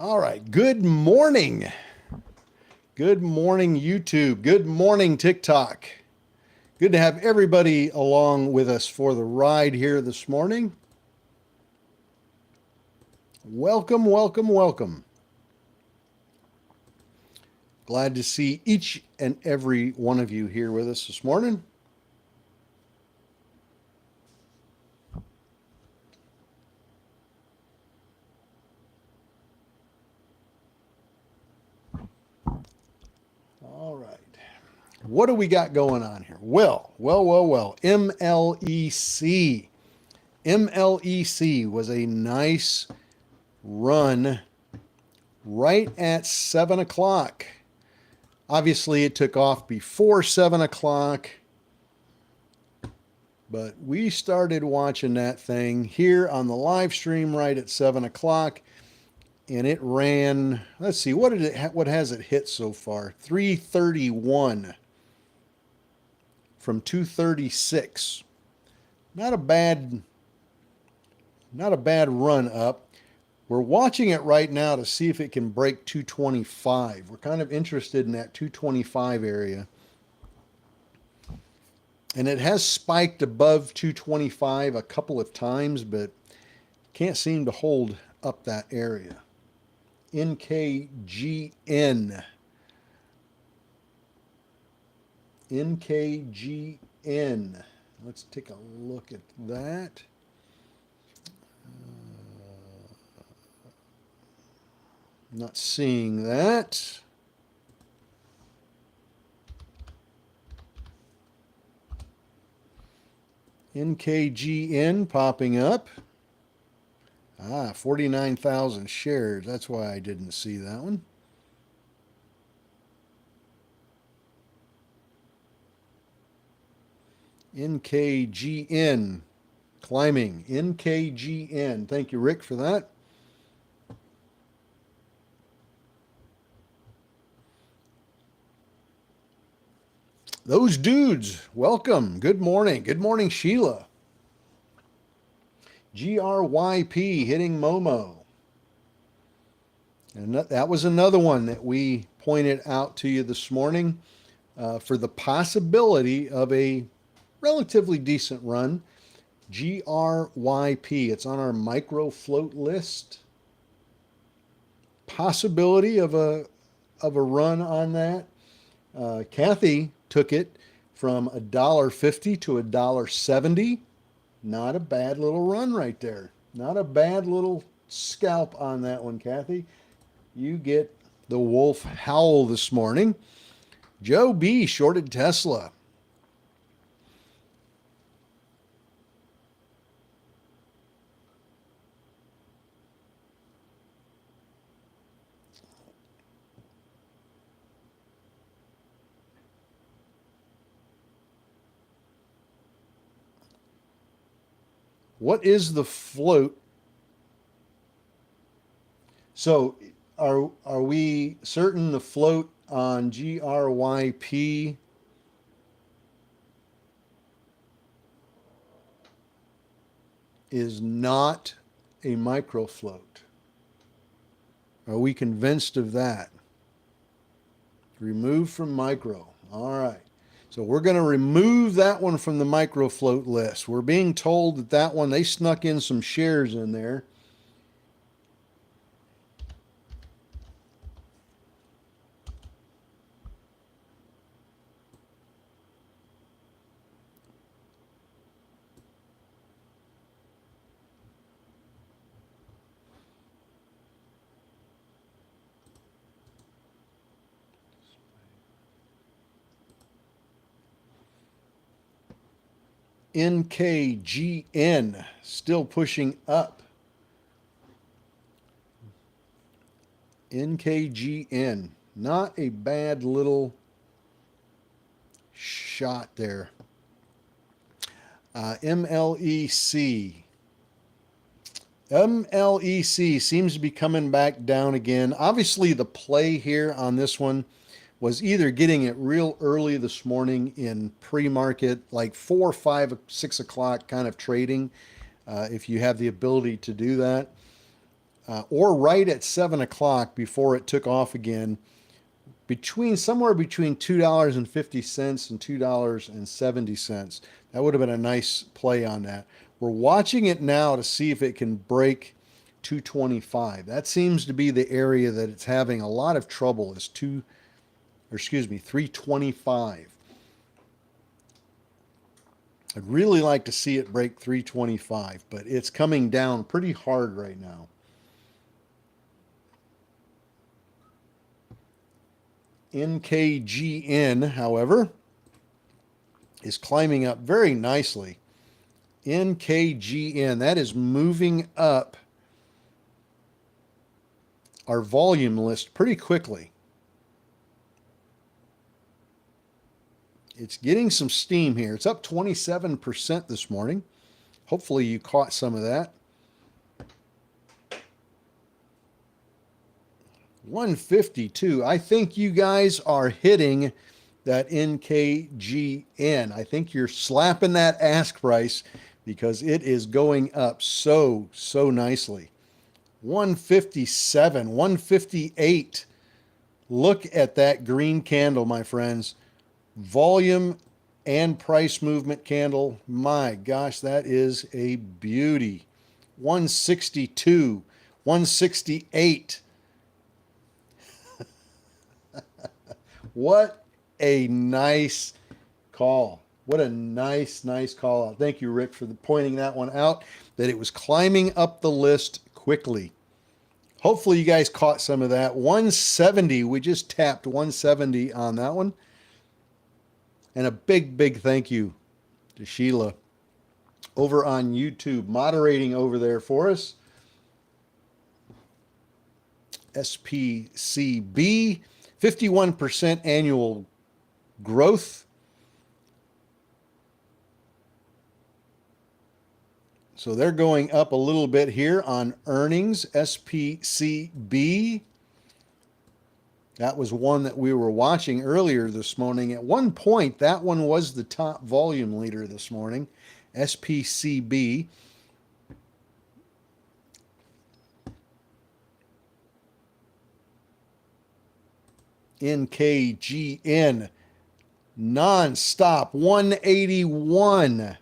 All right. Good morning. Good morning, YouTube. Good morning, TikTok. Good to have everybody along with us for the ride here this morning. Welcome, welcome, welcome. Glad to see each and every one of you here with us this morning. All right. What do we got going on here? Well. MLEC. MLEC was a nice run right at 7 o'clock. Obviously, it took off before 7 o'clock, but we started watching that thing here on the live stream right at 7 o'clock, and it ran, let's see, what has it hit so far? 331 from 236. Not a bad run up. We're watching it right now to see if it can break 225. We're kind of interested in that 225 area. And it has spiked above 225 a couple of times, but can't seem to hold up that area. NKGN. NKGN. Let's take a look at that. Not seeing that. NKGN popping up. 49,000 shares. That's why I didn't see that one. NKGN climbing. NKGN. Thank you, Rick, for that. Those dudes, welcome. Good morning. Good morning, Sheila. GRYP hitting Momo. And that was another one that we pointed out to you this morning for the possibility of a relatively decent run. GRYP. It's on our micro float list. Possibility of a run on that. Kathy took it from $1.50 to $1.70. Not a bad little run right there. Not a bad little scalp on that one, Kathy. You get the wolf howl this morning. Joe B. shorted Tesla. What is the float? So are we certain the float on GRYP is not a micro float? Are we convinced of that? Remove from micro. All right. So we're going to remove that one from the micro float list. We're being told that that one, they snuck in some shares in there. NKGN still pushing up. NKGN, not a bad little shot there. MLEC. MLEC seems to be coming back down again. Obviously, the play here on this one was either getting it real early this morning in pre-market, like 4, 5, 6 o'clock kind of trading, if you have the ability to do that, or right at 7 o'clock before it took off again, somewhere between $2.50 and $2.70. That would have been a nice play on that. We're watching it now to see if it can break 225. That seems to be the area that it's having a lot of trouble, is 325. I'd really like to see it break 325, but it's coming down pretty hard right now. NKGN, however, is climbing up very nicely. NKGN, that is moving up our volume list pretty quickly. It's getting some steam here. It's up 27% this morning. Hopefully you caught some of that. 152. I think you guys are hitting that NKGN. I think you're slapping that ask price because it is going up so nicely. 157, 158. Look at that green candle, my friends. Volume and price movement candle. My gosh, that is a beauty. 162, 168. What a nice call. What a nice call out. Thank you, Rick, for pointing that one out, that it was climbing up the list quickly. Hopefully you guys caught some of that. 170, we just tapped 170 on that one. And a big thank you to Sheila over on YouTube, moderating over there for us. SPCB, 51% annual growth. So they're going up a little bit here on earnings. SPCB. That was one that we were watching earlier this morning. At one point, that one was the top volume leader this morning. SPCB. NKGN, non-stop, 181.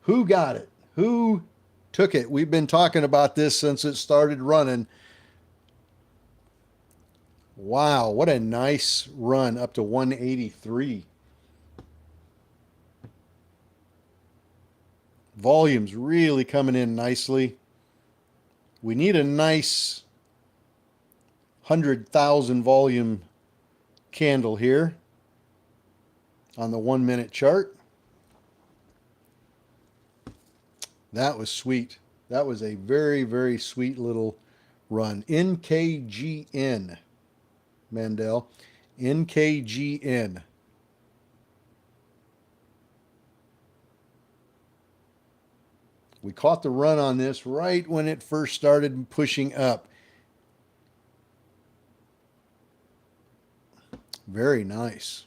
Who got it? Who took it? We've been talking about this since it started running. Wow, what a nice run up to 183. Volume's really coming in nicely. We need a nice 100,000 volume candle here on the 1 minute chart. That was sweet. That was a very sweet little run. NKGN, Mandel. NKGN. We caught the run on this right when it first started pushing up. Very nice.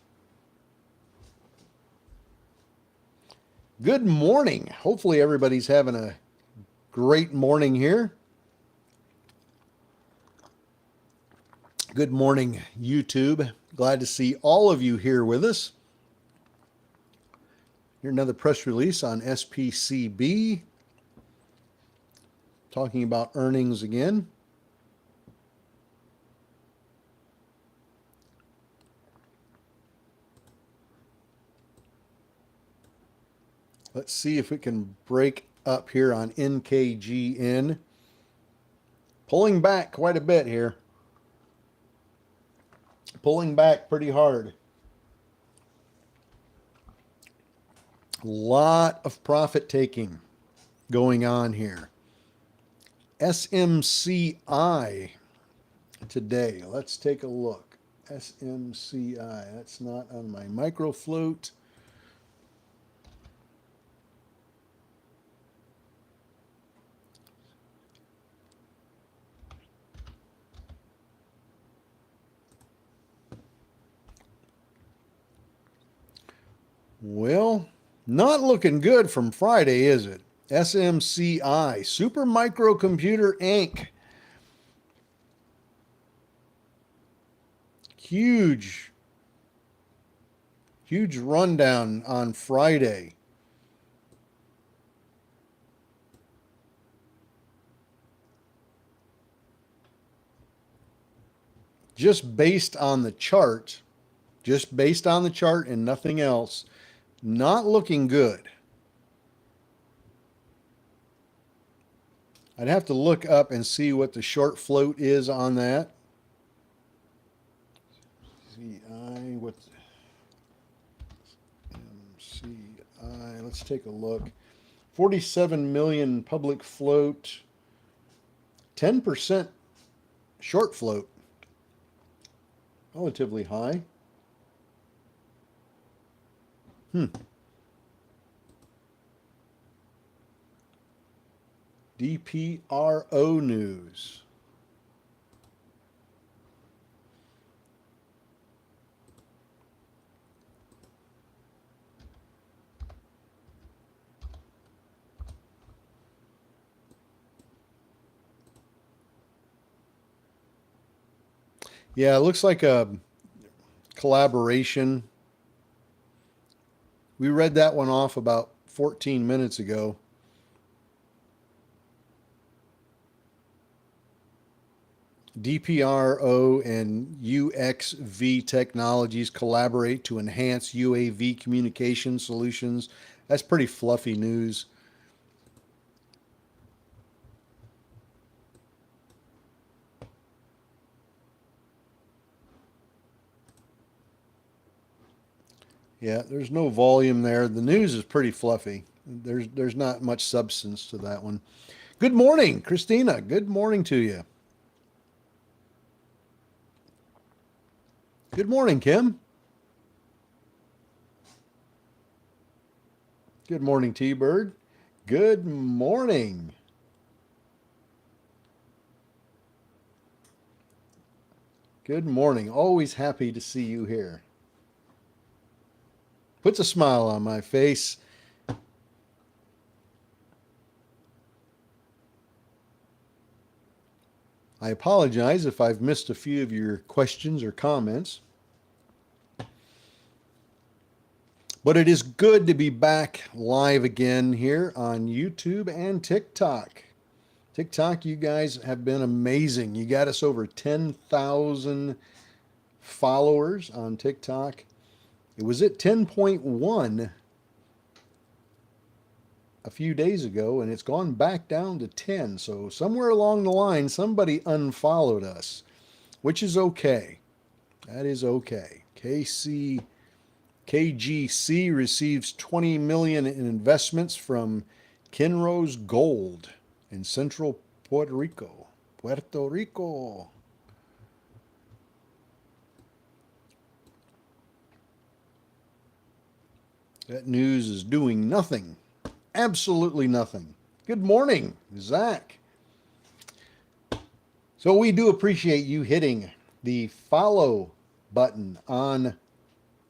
Good morning. Hopefully everybody's having a great morning here. Good morning, YouTube. Glad to see all of you here with us. Here's another press release on SPCB. Talking about earnings again. Let's see if we can break up here on NKGN. Pulling back quite a bit here. Pulling back pretty hard. A lot of profit taking going on here. SMCI today. Let's take a look. SMCI. That's not on my micro float. Well, not looking good from Friday, is it? SMCI, Super Microcomputer Inc. huge rundown on Friday. Just based on the chart, and nothing else, not looking good. I'd have to look up and see what the short float is on that. MCI, what's MCI? Let's take a look. 47 million public float, 10% short float. Relatively high. DPRO news. Yeah, it looks like a collaboration. We read that one off about 14 minutes ago. DPRO and UXV technologies collaborate to enhance UAV communication solutions. That's pretty fluffy news. Yeah, there's no volume there. The news is pretty fluffy. There's not much substance to that one. Good morning, Christina. Good morning to you. Good morning, Kim. Good morning, T-Bird. Good morning. Good morning. Always happy to see you here. Puts a smile on my face. I apologize if I've missed a few of your questions or comments. But it is good to be back live again here on YouTube and TikTok. TikTok, you guys have been amazing. You got us over 10,000 followers on TikTok. It was at 10.1 a few days ago, and it's gone back down to 10. So somewhere along the line, somebody unfollowed us, which is okay. That is okay. KGC receives $20 million in investments from Kinross Gold in central Puerto Rico. That news is doing nothing. Absolutely nothing. Good morning, Zach. So we do appreciate you hitting the follow button on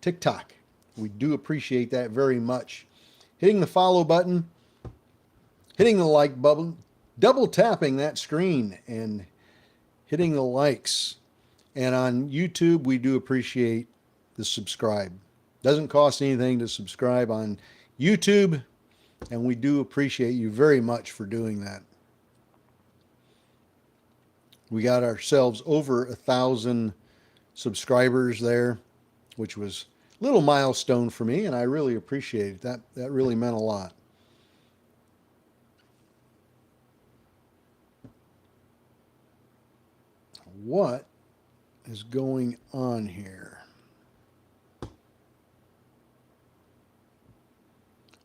TikTok. We do appreciate that very much. Hitting the follow button, hitting the like button, double tapping that screen and hitting the likes. And on YouTube, we do appreciate the subscribe. Doesn't cost anything to subscribe on YouTube, and we do appreciate you very much for doing that. We got ourselves over 1,000 subscribers there, which was a little milestone for me, and I really appreciate it. That really meant a lot. What is going on here?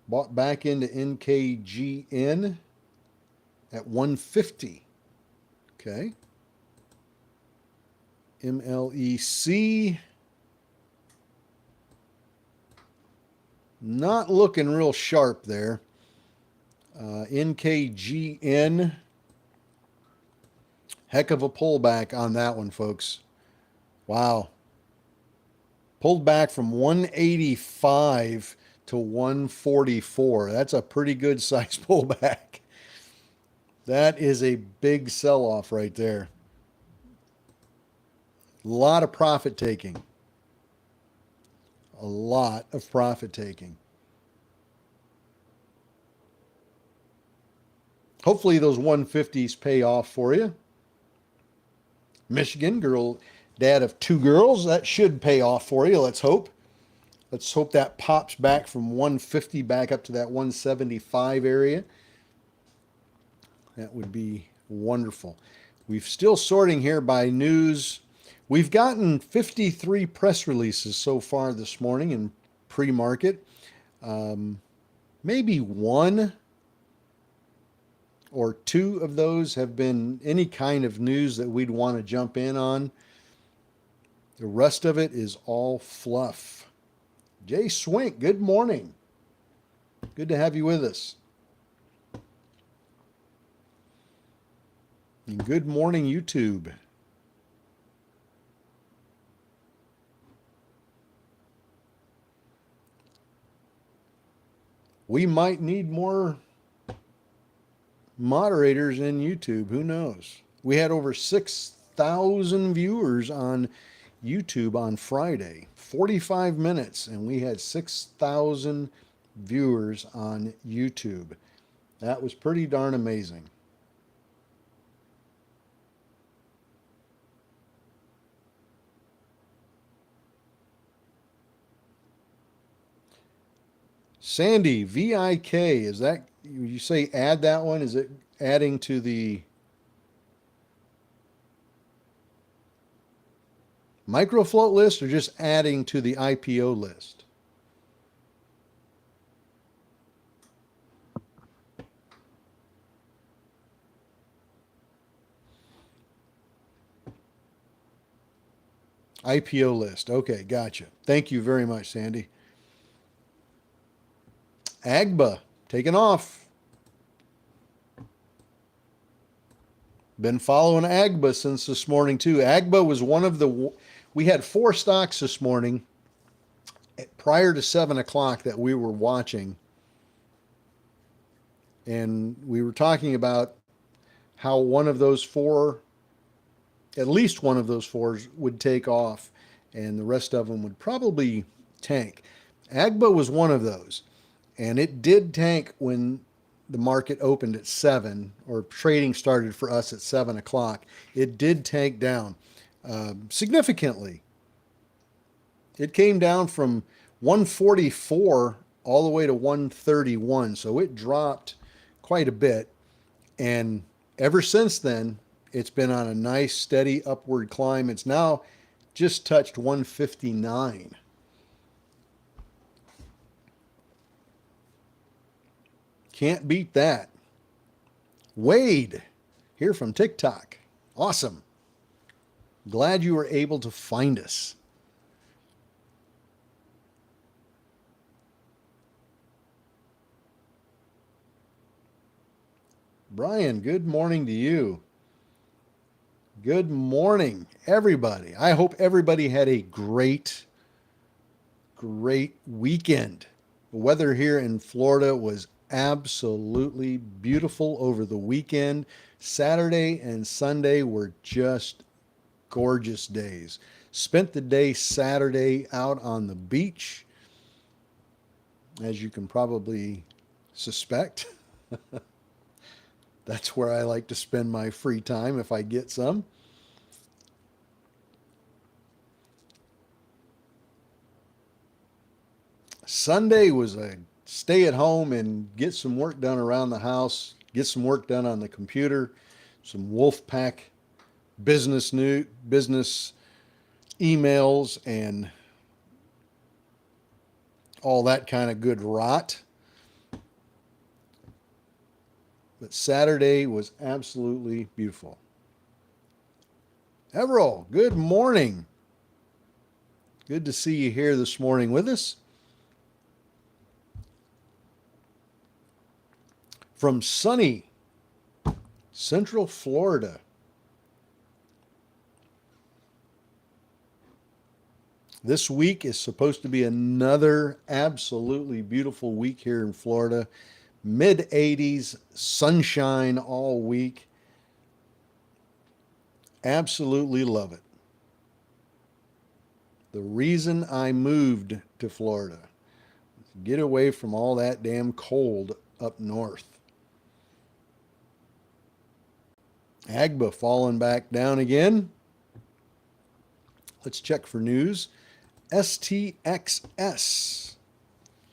Bought back into NKGN at 150. Okay. MLEC. Not looking real sharp there. NKGN. Heck of a pullback on that one, folks. Wow. Pulled back from 185 to 144. That's a pretty good size pullback. That is a big sell-off right there. A lot of profit taking. A lot of profit taking. Hopefully those 150s pay off for you. Michigan, girl, dad of 2 girls, that should pay off for you. Let's hope. Let's hope that pops back from 150 back up to that 175 area. That would be wonderful. We're still sorting here by news. We've gotten 53 press releases so far this morning in pre-market. Maybe 1 or 2 of those have been any kind of news that we'd want to jump in on. The rest of it is all fluff. Jay Swink, good morning. Good to have you with us. And good morning, YouTube. We might need more moderators in YouTube. Who knows? We had over 6,000 viewers on YouTube on Friday, 45 minutes, and we had 6,000 viewers on YouTube. That was pretty darn amazing. Sandy, VIK, is that, you say add that one? Is it adding to the microfloat list or just adding to the IPO list? IPO list. Okay, gotcha. Thank you very much, Sandy. AGBA, taking off. Been following AGBA since this morning too. AGBA was one of the, we had 4 stocks this morning prior to 7 o'clock that we were watching. And we were talking about how one of those 4, at least one of those 4s would take off and the rest of them would probably tank. AGBA was one of those. And it did tank when the market opened at 7, or trading started for us at 7 o'clock. It did tank down significantly. It came down from 144 all the way to 131. So it dropped quite a bit. And ever since then, it's been on a nice, steady upward climb. It's now just touched 159. Can't beat that. Wade, here from TikTok. Awesome. Glad you were able to find us. Brian, good morning to you. Good morning, everybody. I hope everybody had a great weekend. The weather here in Florida was absolutely beautiful over the weekend. Saturday and Sunday were just gorgeous days. Spent the day Saturday out on the beach, as you can probably suspect. That's where I like to spend my free time if I get some. Sunday was a stay at home and get some work done around the house, get some work done on the computer, some Wolfpack business emails and all that kind of good rot. But Saturday was absolutely beautiful. Everall, good morning. Good to see you here this morning with us. From sunny Central Florida. This week is supposed to be another absolutely beautiful week here in Florida. Mid-80s, sunshine all week. Absolutely love it. The reason I moved to Florida. Get away from all that damn cold up north. AGBA falling back down again. Let's check for news. STXS.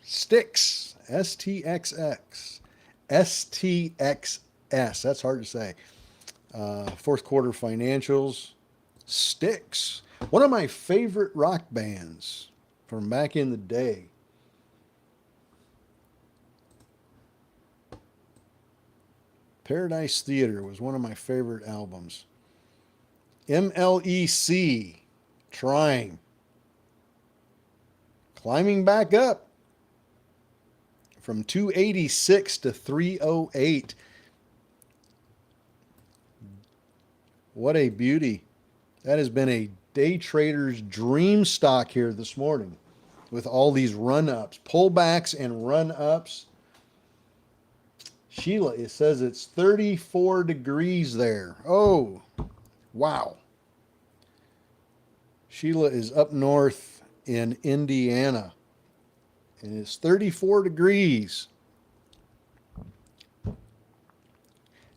Sticks. STXX. STXS. That's hard to say. Fourth quarter financials. Sticks. One of my favorite rock bands from back in the day. Paradise Theater was one of my favorite albums. MLEC. Trying. Climbing back up from 286 to 308. What a beauty. That has been a day trader's dream stock here this morning with all these run-ups, pullbacks and run-ups. Sheila, it says it's 34 degrees there. Oh, wow. Sheila is up north in Indiana, and it's 34 degrees.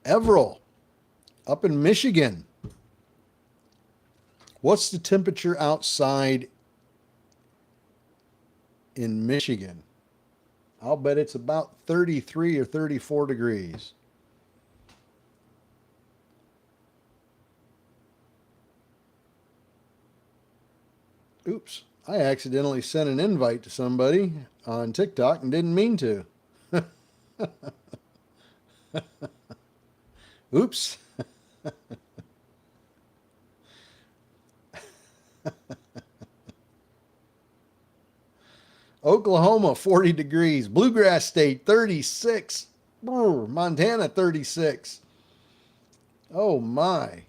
Everett, up in Michigan. What's the temperature outside in Michigan? I'll bet it's about 33 or 34 degrees. Oops, I accidentally sent an invite to somebody on TikTok and didn't mean to. Oops. Oklahoma, 40 degrees. Bluegrass State, 36. Montana, 36. Oh, my.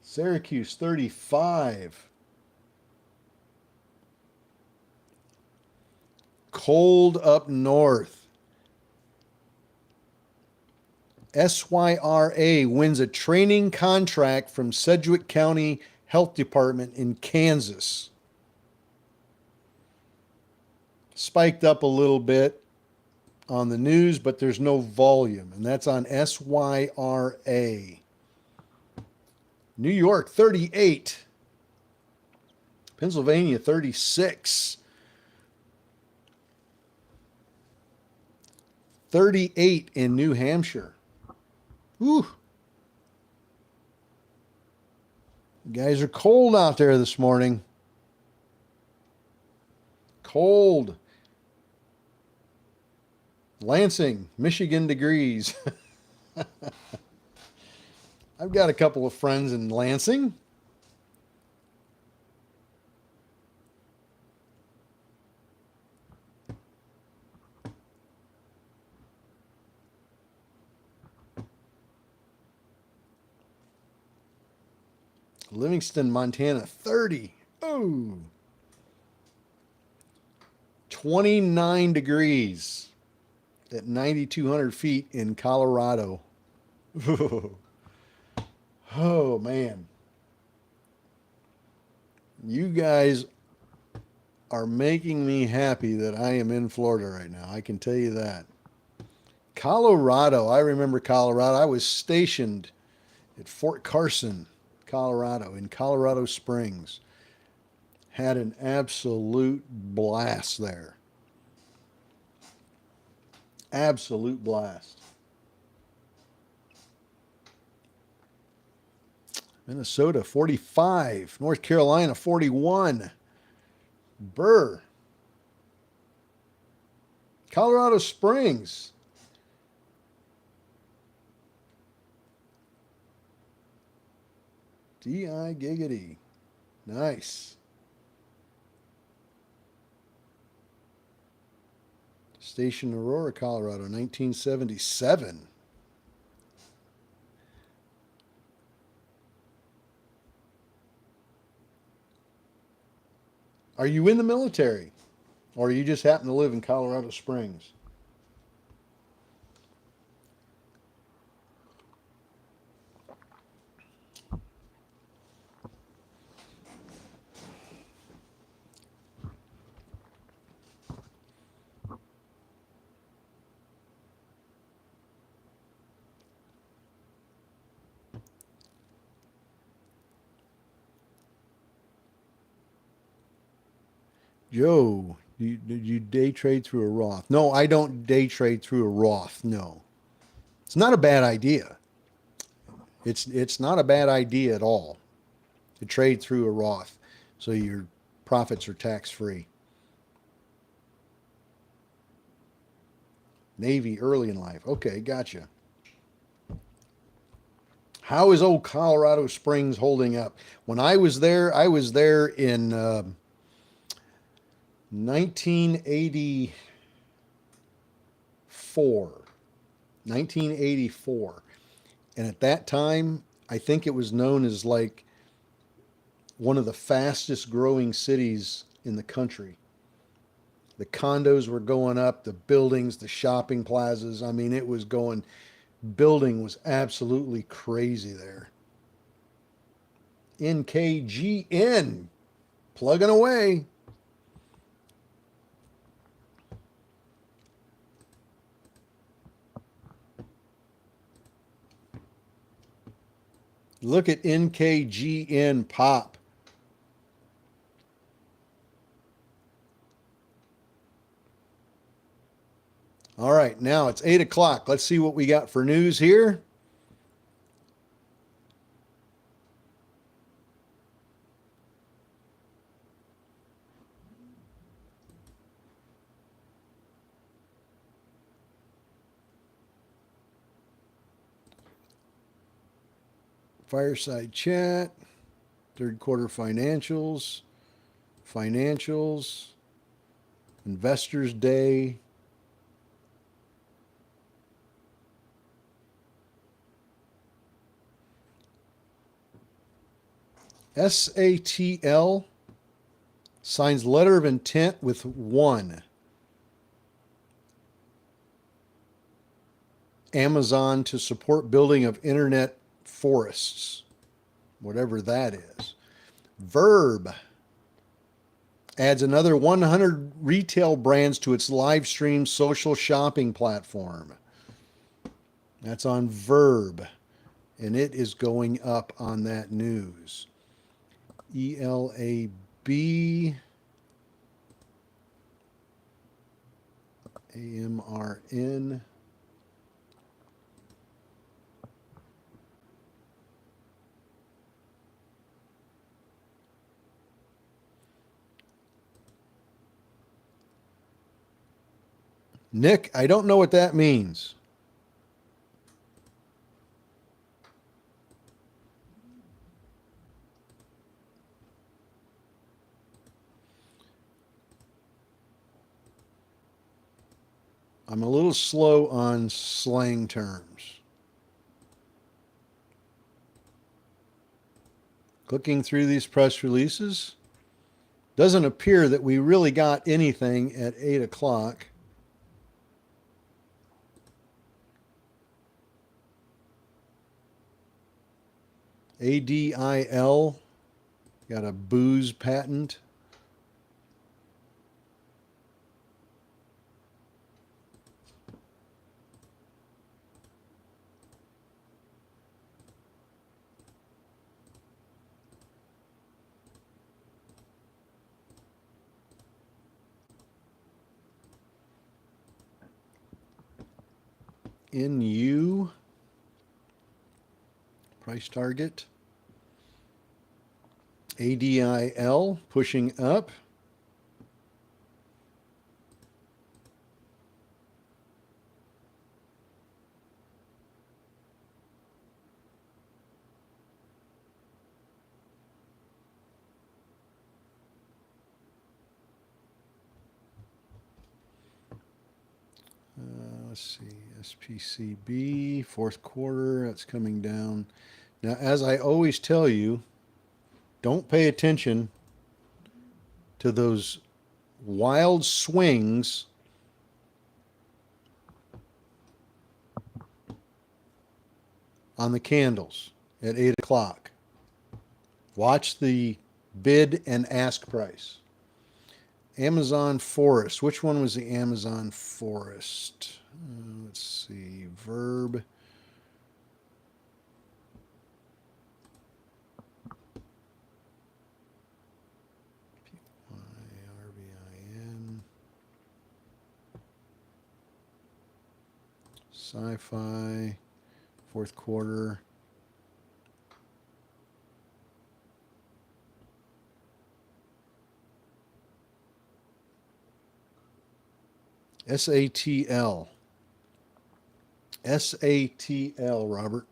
Syracuse, 35. Cold up north. SYRA wins a training contract from Sedgwick County Health Department in Kansas. Spiked up a little bit on the news, but there's no volume, and that's on SYRA. New York, 38. Pennsylvania, 36. 38 in New Hampshire. Whew. You guys are cold out there this morning. Cold. Lansing, Michigan degrees. I've got a couple of friends in Lansing. Livingston, Montana, 30. Oh. 29 degrees at 9,200 feet in Colorado. Oh, man. You guys are making me happy that I am in Florida right now. I can tell you that. Colorado. I remember Colorado. I was stationed at Fort Carson, Colorado, in Colorado Springs. Had an absolute blast there. Absolute blast. Minnesota, 45. North Carolina, 41. Burr. Colorado Springs. D.I. Giggity. Nice. Station Aurora, Colorado, 1977. Are you in the military? Or you just happen to live in Colorado Springs? Joe, did you day trade through a Roth? No, I don't day trade through a Roth. No, it's not a bad idea. It's not a bad idea at all to trade through a Roth, so your profits are tax free. Navy early in life. Okay, gotcha. How is old Colorado Springs holding up? When I was there in 1984. 1984. And at that time, I think it was known as like one of the fastest growing cities in the country. The condos were going up, the buildings, the shopping plazas. I mean, it was going, building was absolutely crazy there. NKGN, plugging away. Look at NKGN pop. All right, now it's 8 o'clock. Let's see what we got for news here. Fireside chat, third quarter financials, Investors Day. SATL signs letter of intent with one. Amazon to support building of internet forests, whatever that is. Verb adds another 100 retail brands to its live stream social shopping platform. That's on Verb, and it is going up on that news. ELAB, AMRN. Nick, I don't know what that means. I'm a little slow on slang terms. Clicking through these press releases, doesn't appear that we really got anything at 8 o'clock. ADIL got a booze patent. NU price target. ADIL pushing up. Let's see, SPCB, fourth quarter, that's coming down. Now, as I always tell you, don't pay attention to those wild swings on the candles at 8 o'clock. Watch the bid and ask price. Amazon Forest. Which one was the Amazon Forest? Let's see. Verb. RBI. Sci-Fi, fourth quarter. SATL. SATL, Robert.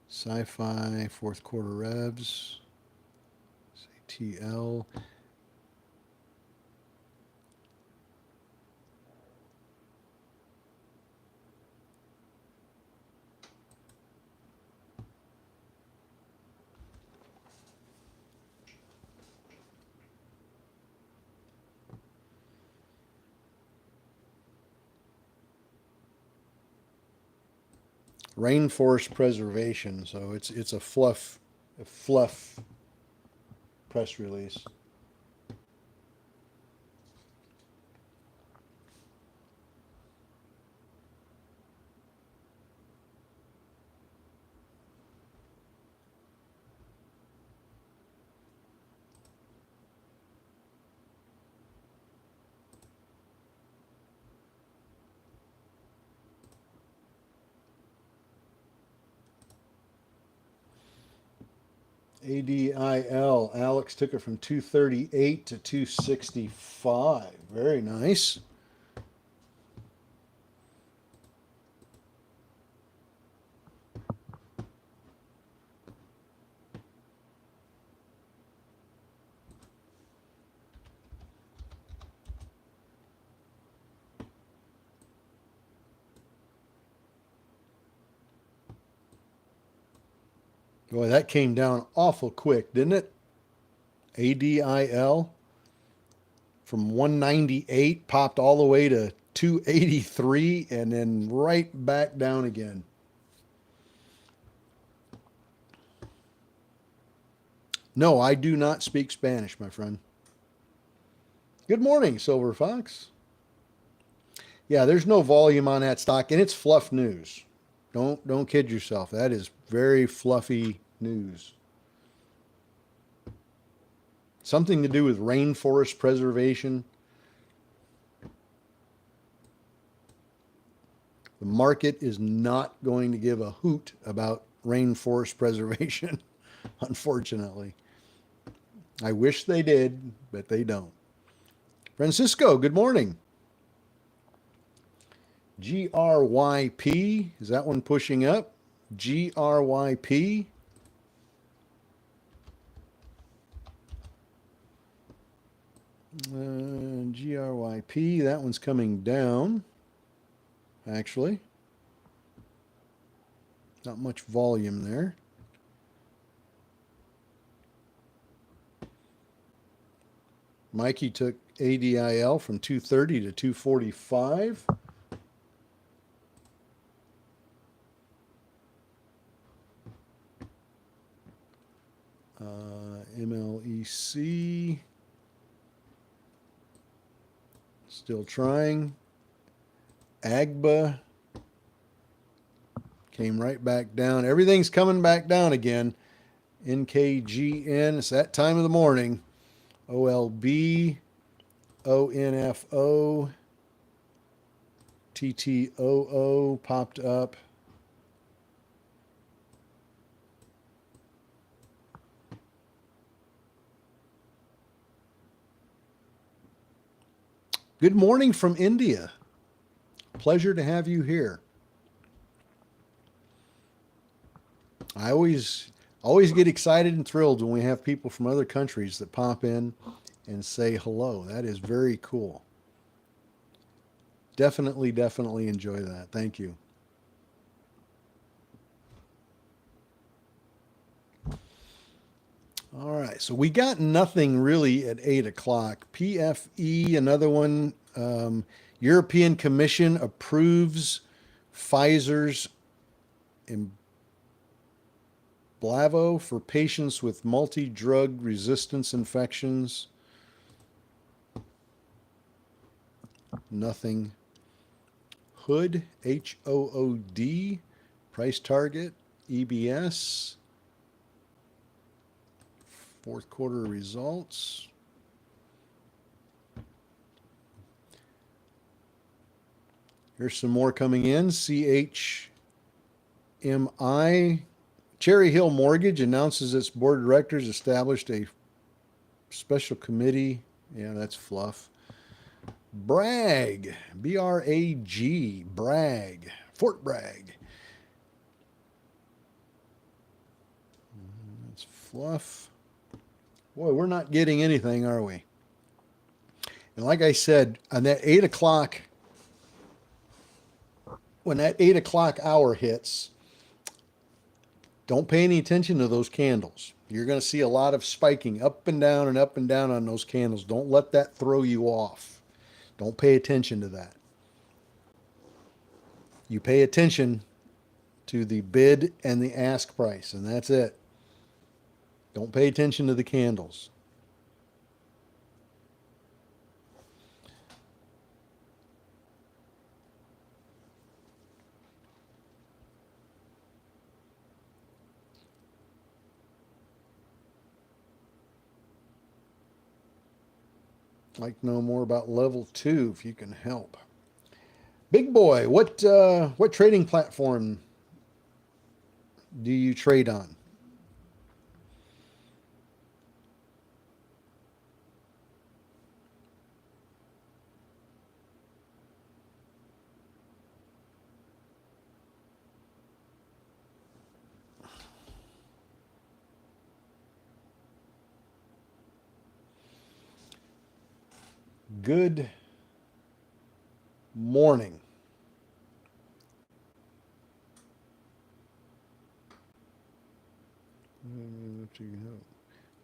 Sci-Fi, fourth quarter revs. SATL. Rainforest preservation, so it's a fluff press release. ADIL. Alex took it from 238 to 265. Very nice. Boy, that came down awful quick, didn't it? ADIL from 198 popped all the way to 283 and then right back down again. No, I do not speak Spanish, my friend. Good morning, Silver Fox. Yeah, there's no volume on that stock, and it's fluff news. Don't kid yourself. That is very fluffy news. Something to do with rainforest preservation. The market is not going to give a hoot about rainforest preservation, unfortunately. I wish they did, but they don't. Francisco, good morning. GRYP, is that one pushing up? GRYP. GRYP, that one's coming down, actually. Not much volume there. Mikey took ADIL from 230 to 245. MLEC. Still trying. AGBA came right back down. Everything's coming back down again. NKGN, it's that time of the morning. OLB, ONFO, TTOO popped up. Good morning from India. Pleasure to have you here. I always get excited and thrilled when we have people from other countries that pop in and say hello. That is very cool. Definitely enjoy that. Thank you. All right, so we got nothing really at 8 o'clock. PFE, another one. European Commission approves Pfizer's Blavo for patients with multi-drug resistance infections. Nothing. Hood, HOOD, price target, EBS. Fourth quarter results. Here's some more coming in. CHMI. Cherry Hill Mortgage announces its board of directors established a special committee. Yeah, that's fluff. Bragg. B-R-A-G. Bragg. Fort Bragg. That's fluff. Boy, we're not getting anything, are we? And like I said, on that 8 o'clock, when that 8 o'clock hour hits, don't pay any attention to those candles. You're going to see a lot of spiking up and down on those candles. Don't let that throw you off. Don't pay attention to that. You pay attention to the bid and the ask price, and that's it. Don't pay attention to the candles. I'd like to know more about level 2 if you can help. Big boy, what trading platform do you trade on? Good morning.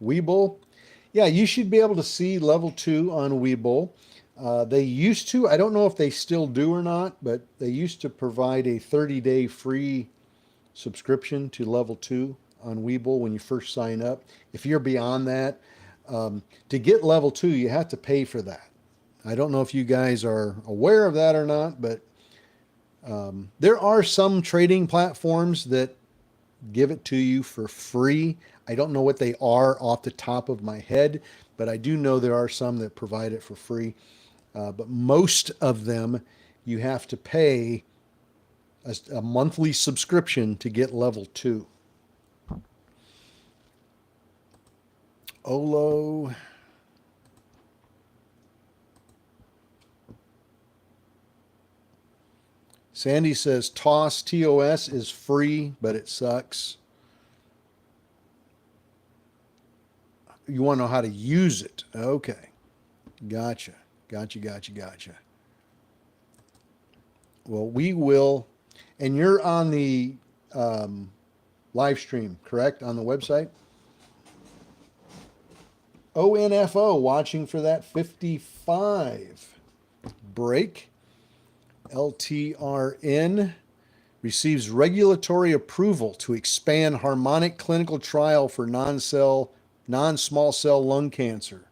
Webull. Yeah, you should be able to see level 2 on Webull. They used to, I don't know if they still do or not, but they used to provide a 30-day free subscription to level 2 on Webull when you first sign up. If you're beyond that, to get level 2, you have to pay for that. I don't know if you guys are aware of that or not, but there are some trading platforms that give it to you for free. I don't know what they are off the top of my head, but I do know there are some that provide it for free. But most of them, you have to pay a monthly subscription to get level 2. Olo. Sandy says TOS, TOS is free, but it sucks. You want to know how to use it. Okay. Gotcha. Well, we will, and you're on the live stream, correct? On the website? ONFO, watching for that 55 break. LTRN receives regulatory approval to expand harmonic clinical trial for non-small cell lung cancer.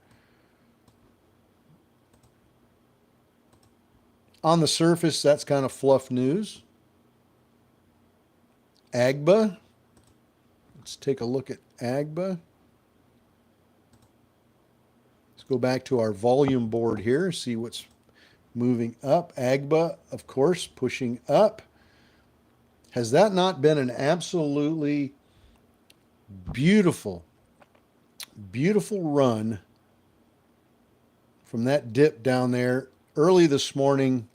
On the surface, that's kind of fluff news. AGBA. Let's take a look at AGBA. Let's go back to our volume board here, see what's moving up. AGBA, of course, pushing up. Has that not been an absolutely beautiful, beautiful run from that dip down there early this morning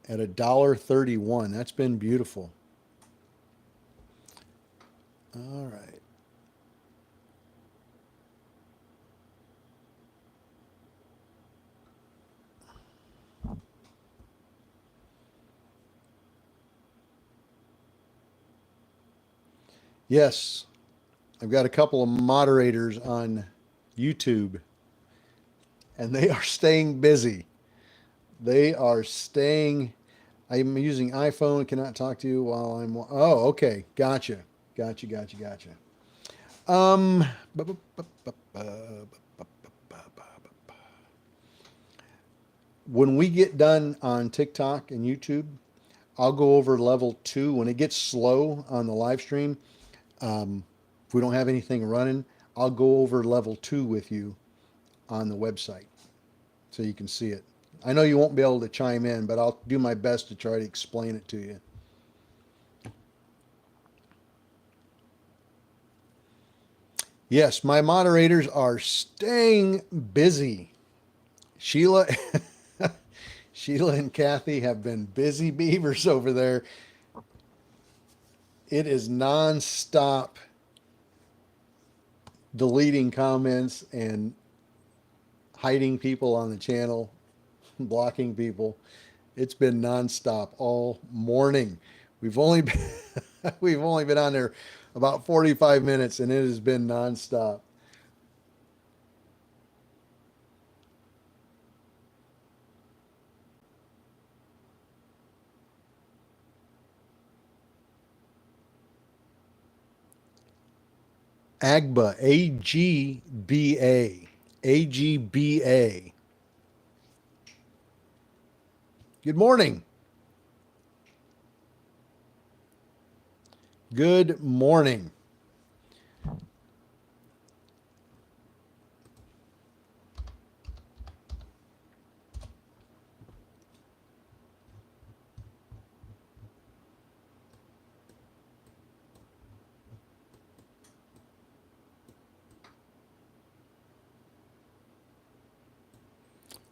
at $1.31? That's been beautiful. All right. Yes, I've got a couple of moderators on YouTube, and they are staying busy. They are staying. I'm using iPhone, cannot talk to you while I'm. Oh, okay. Gotcha. When we get done on TikTok and YouTube, I'll go over level 2. When it gets slow on the live stream, if we don't have anything running, I'll go over level 2 with you on the website so you can see it. I know you won't be able to chime in, but I'll do my best to try to explain it to you. Yes, my moderators are staying busy. Sheila, Sheila and Kathy have been busy beavers over there. It is nonstop deleting comments and hiding people on the channel, blocking people. It's been nonstop all morning. We've only been, we've only been on there about 45 minutes, and it has been nonstop. AGBA, AGBA, AGBA. Good morning. Good morning.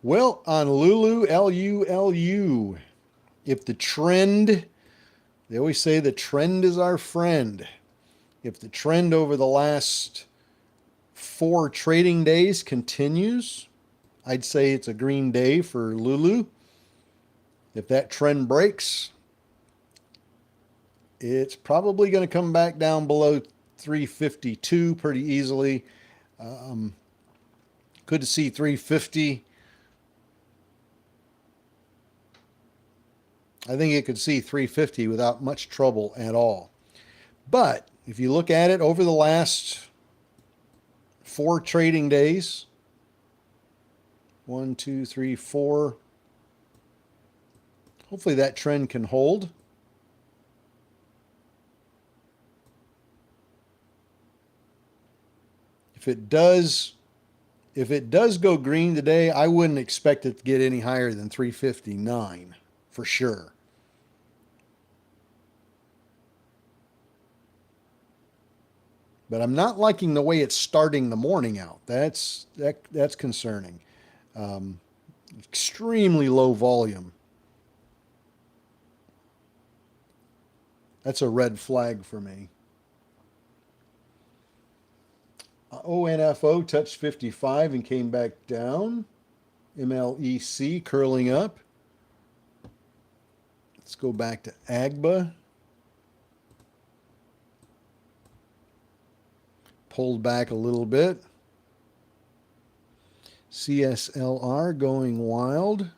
Well, on LULU, LULU, if the trend, they always say the trend is our friend. If the trend over the last 4 trading days continues, I'd say it's a green day for LULU. If that trend breaks, it's probably going to come back down below 352 pretty easily. Good to see 350. I think it could see 350 without much trouble at all. But if you look at it over the last 4 trading days, 1, 2, 3, 4, hopefully that trend can hold. If it does go green today, I wouldn't expect it to get any higher than 359 for sure. But I'm not liking the way it's starting the morning out. That's concerning. Extremely low volume. That's a red flag for me. ONFO touched 55 and came back down. MLEC curling up. Let's go back to AGBA. Pulled back a little bit. CSLR going wild.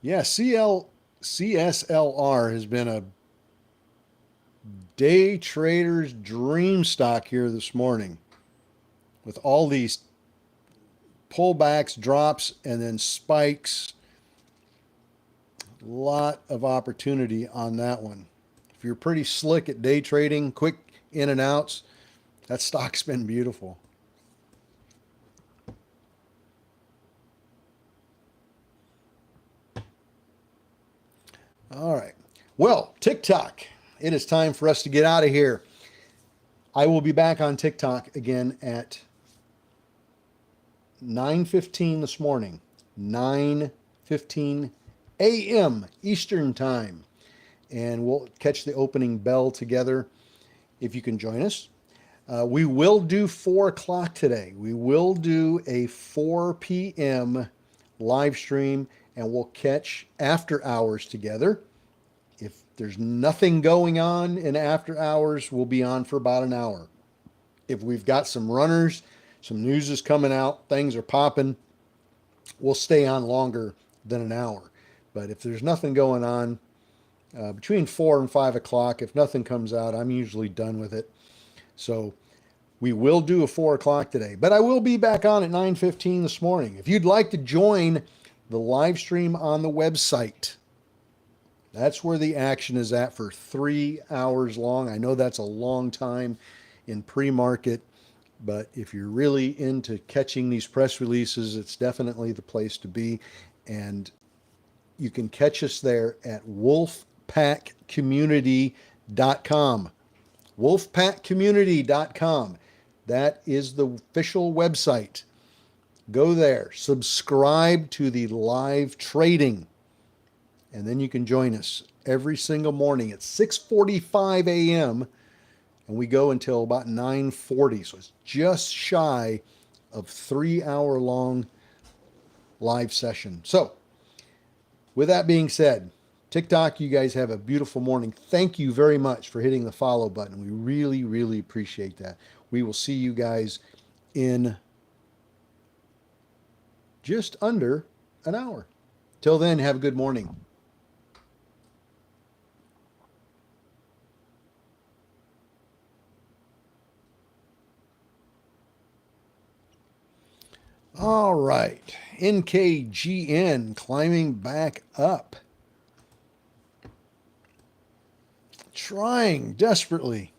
Yeah, CSLR has been a day trader's dream stock here this morning with all these pullbacks, drops, and then spikes. A lot of opportunity on that one. If you're pretty slick at day trading, quick in and outs, that stock's been beautiful. All right. Well, TikTok. It is time for us to get out of here. I will be back on TikTok again at 9:15 this morning. 9:15 a.m. Eastern Time. And we'll catch the opening bell together if you can join us. We will do 4 o'clock today. We will do a 4 p.m. live stream, and we'll catch after hours together. If there's nothing going on in after hours, we'll be on for about an hour. If we've got some runners, some news is coming out, things are popping, we'll stay on longer than an hour. But if there's nothing going on, between 4 and 5 o'clock. If nothing comes out, I'm usually done with it. So we will do a 4 o'clock today, but I will be back on at 9:15 this morning. If you'd like to join the live stream on the website, that's where the action is at for 3 hours long. I know that's a long time in pre-market, but if you're really into catching these press releases, it's definitely the place to be. And you can catch us there at wolfpackcommunity.com. wolfpackcommunity.com. That is the official website. Go there, subscribe to the live trading, and then you can join us every single morning at 6:45 a.m. and we go until about 9:40. So it's just shy of 3 hour long live session. So with that being said, TikTok, you guys have a beautiful morning. Thank you very much for hitting the follow button. We really, really appreciate that. We will see you guys in just under an hour. Till then, have a good morning. All right, NKGN climbing back up. Trying desperately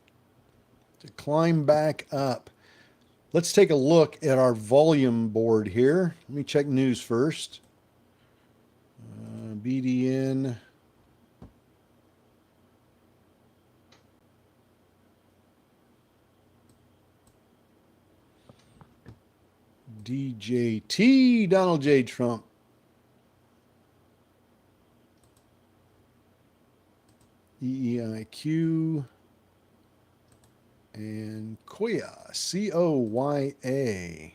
to climb back up. Let's take a look at our volume board here. Let me check news first. BDN. DJT, Donald J. Trump. EEIQ. And Koya, COYA.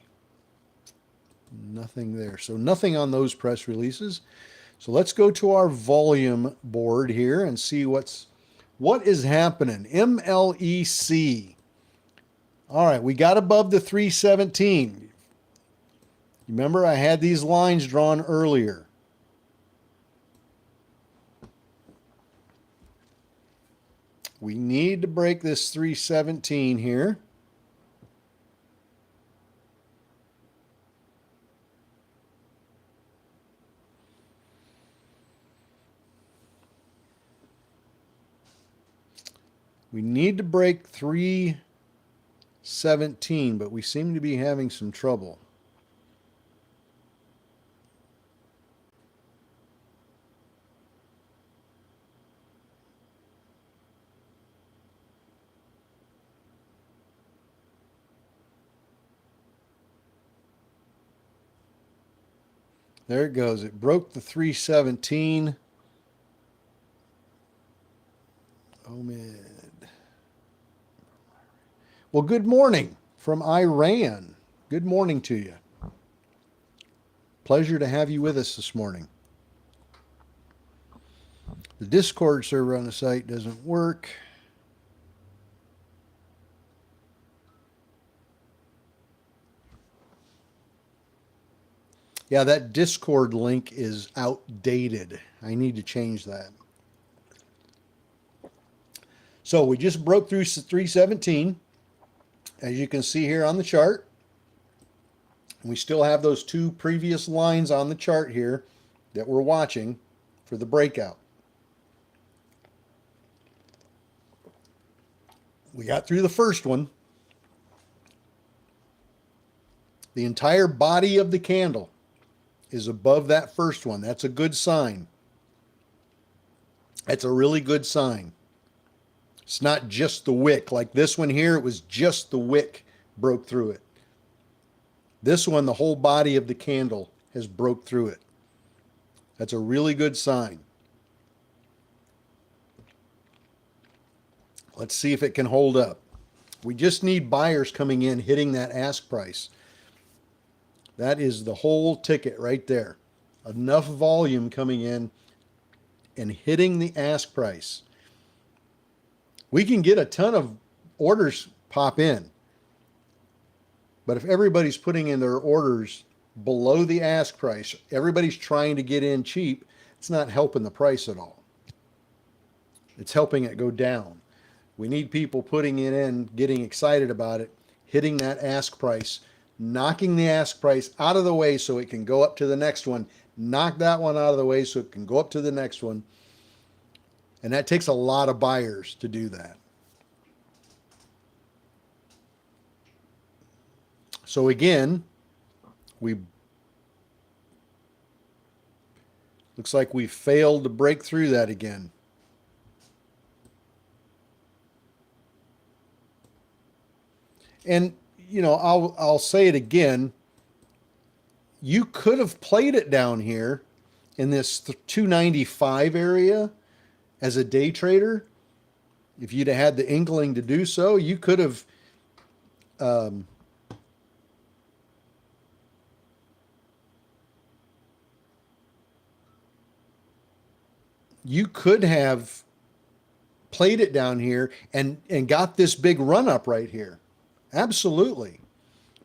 Nothing there. So nothing on those press releases. So let's go to our volume board here and see what is happening. MLEC. All right, we got above the 317. Remember, I had these lines drawn earlier. We need to break this 317 here. We need to break 317, but we seem to be having some trouble. There it goes. It broke the 317. OMID. Well, good morning from Iran. Good morning to you. Pleasure to have you with us this morning. The Discord server on the site doesn't work. Yeah, that Discord link is outdated. I need to change that. So we just broke through 317, as you can see here on the chart. We still have those two previous lines on the chart here that we're watching for the breakout. We got through the first one. The entire body of the candle is above that first one. That's a good sign. That's a really good sign. It's not just the wick. Like this one here, it was just the wick broke through it. This one, the whole body of the candle has broke through it. That's a really good sign. Let's see if it can hold up. We just need buyers coming in, hitting that ask price. That is the whole ticket right there. Enough volume coming in and hitting the ask price. We can get a ton of orders pop in. But if everybody's putting in their orders below the ask price, everybody's trying to get in cheap, it's not helping the price at all. It's helping it go down. We need people putting it in, getting excited about it, hitting that ask price, knocking the ask price out of the way so it can go up to the next one, knock that one out of the way so it can go up to the next one. And that takes a lot of buyers to do that. So again, looks like we failed to break through that again. And you know, I'll say it again. You could have played it down here in this 295 area as a day trader. If you'd have had the inkling to do so, you could have played it down here and got this big run up right here. Absolutely.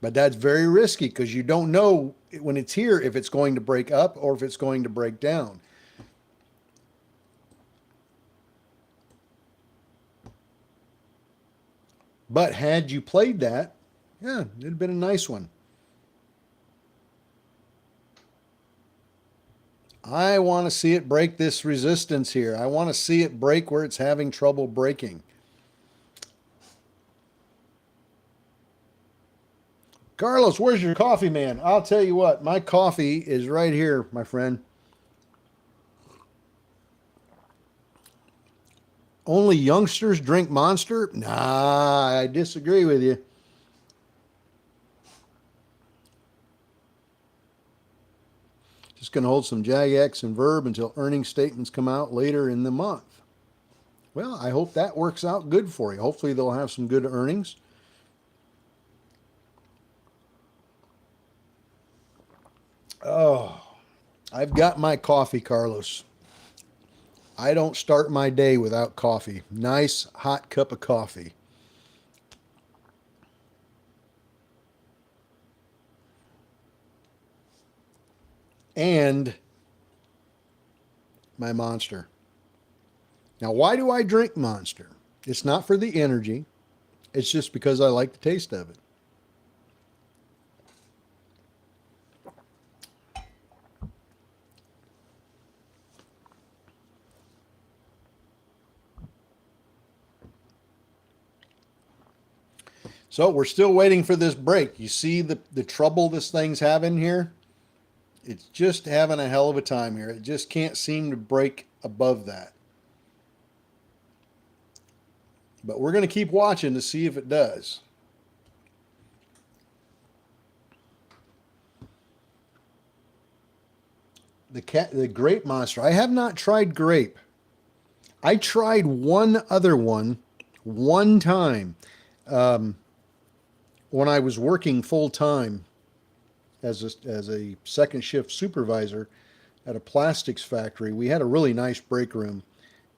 But that's very risky because you don't know when it's here if it's going to break up or if it's going to break down. But had you played that, yeah, it'd have been a nice one. I want to see it break this resistance here. I want to see it break where it's having trouble breaking. Carlos, where's your coffee, man? I'll tell you what, my coffee is right here, my friend. Only youngsters drink Monster? Nah, I disagree with you. Just going to hold some JAGX and Verb until earnings statements come out later in the month. Well, I hope that works out good for you. Hopefully they'll have some good earnings. Oh, I've got my coffee, Carlos. I don't start my day without coffee. Nice hot cup of coffee. And my Monster. Now, why do I drink Monster? It's not for the energy. It's just because I like the taste of it. So we're still waiting for this break. You see the trouble this thing's having here? It's just having a hell of a time here. It just can't seem to break above that. But we're going to keep watching to see if it does. The grape Monster. I have not tried grape. I tried one other one time when I was working full time as a second shift supervisor at a plastics factory. We had a really nice break room,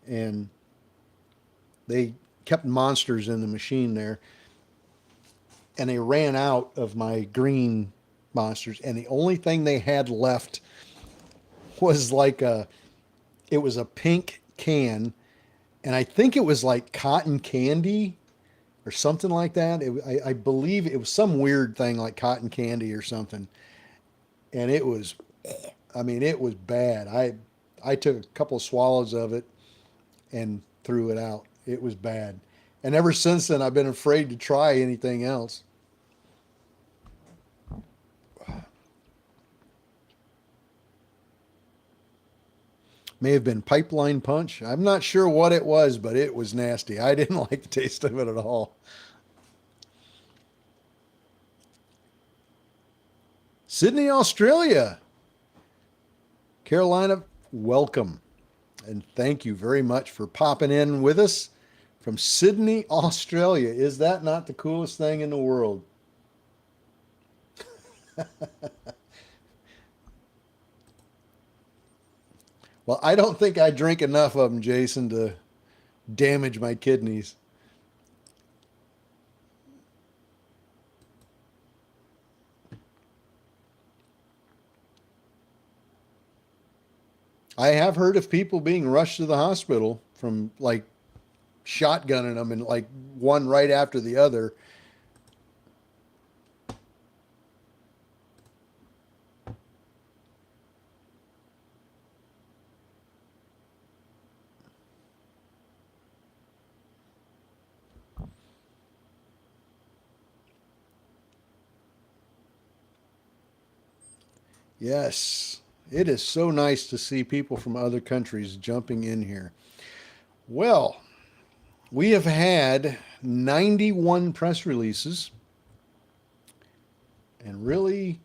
and they kept Monsters in the machine there, and they ran out of my green Monsters, and the only thing they had left was it was a pink can, and I think it was like cotton candy or something like that. I believe it was some weird thing like cotton candy or something. And it was, I mean, it was bad. I took a couple of swallows of it and threw it out. It was bad. And ever since then, I've been afraid to try anything else. May have been Pipeline Punch. I'm not sure what it was, but it was nasty. I didn't like the taste of it at all. Sydney, Australia. Carolina, welcome. And thank you very much for popping in with us from Sydney, Australia. Is that not the coolest thing in the world? Well, I don't think I drink enough of them, Jason, to damage my kidneys. I have heard of people being rushed to the hospital from like shotgunning them and like one right after the other. Yes, it is so nice to see people from other countries jumping in here. Well, we have had 91 press releases, and really,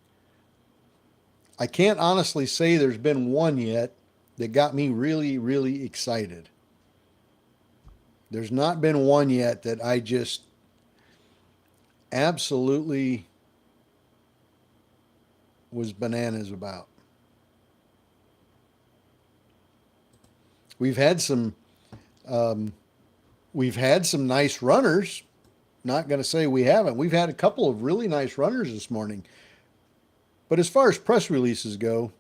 I can't honestly say there's been one yet that got me really, really excited. There's not been one yet that I just absolutely was bananas about. We've had some um, we've had some nice runners. Not going to say we haven't. We've had a couple of really nice runners this morning. But as far as press releases go,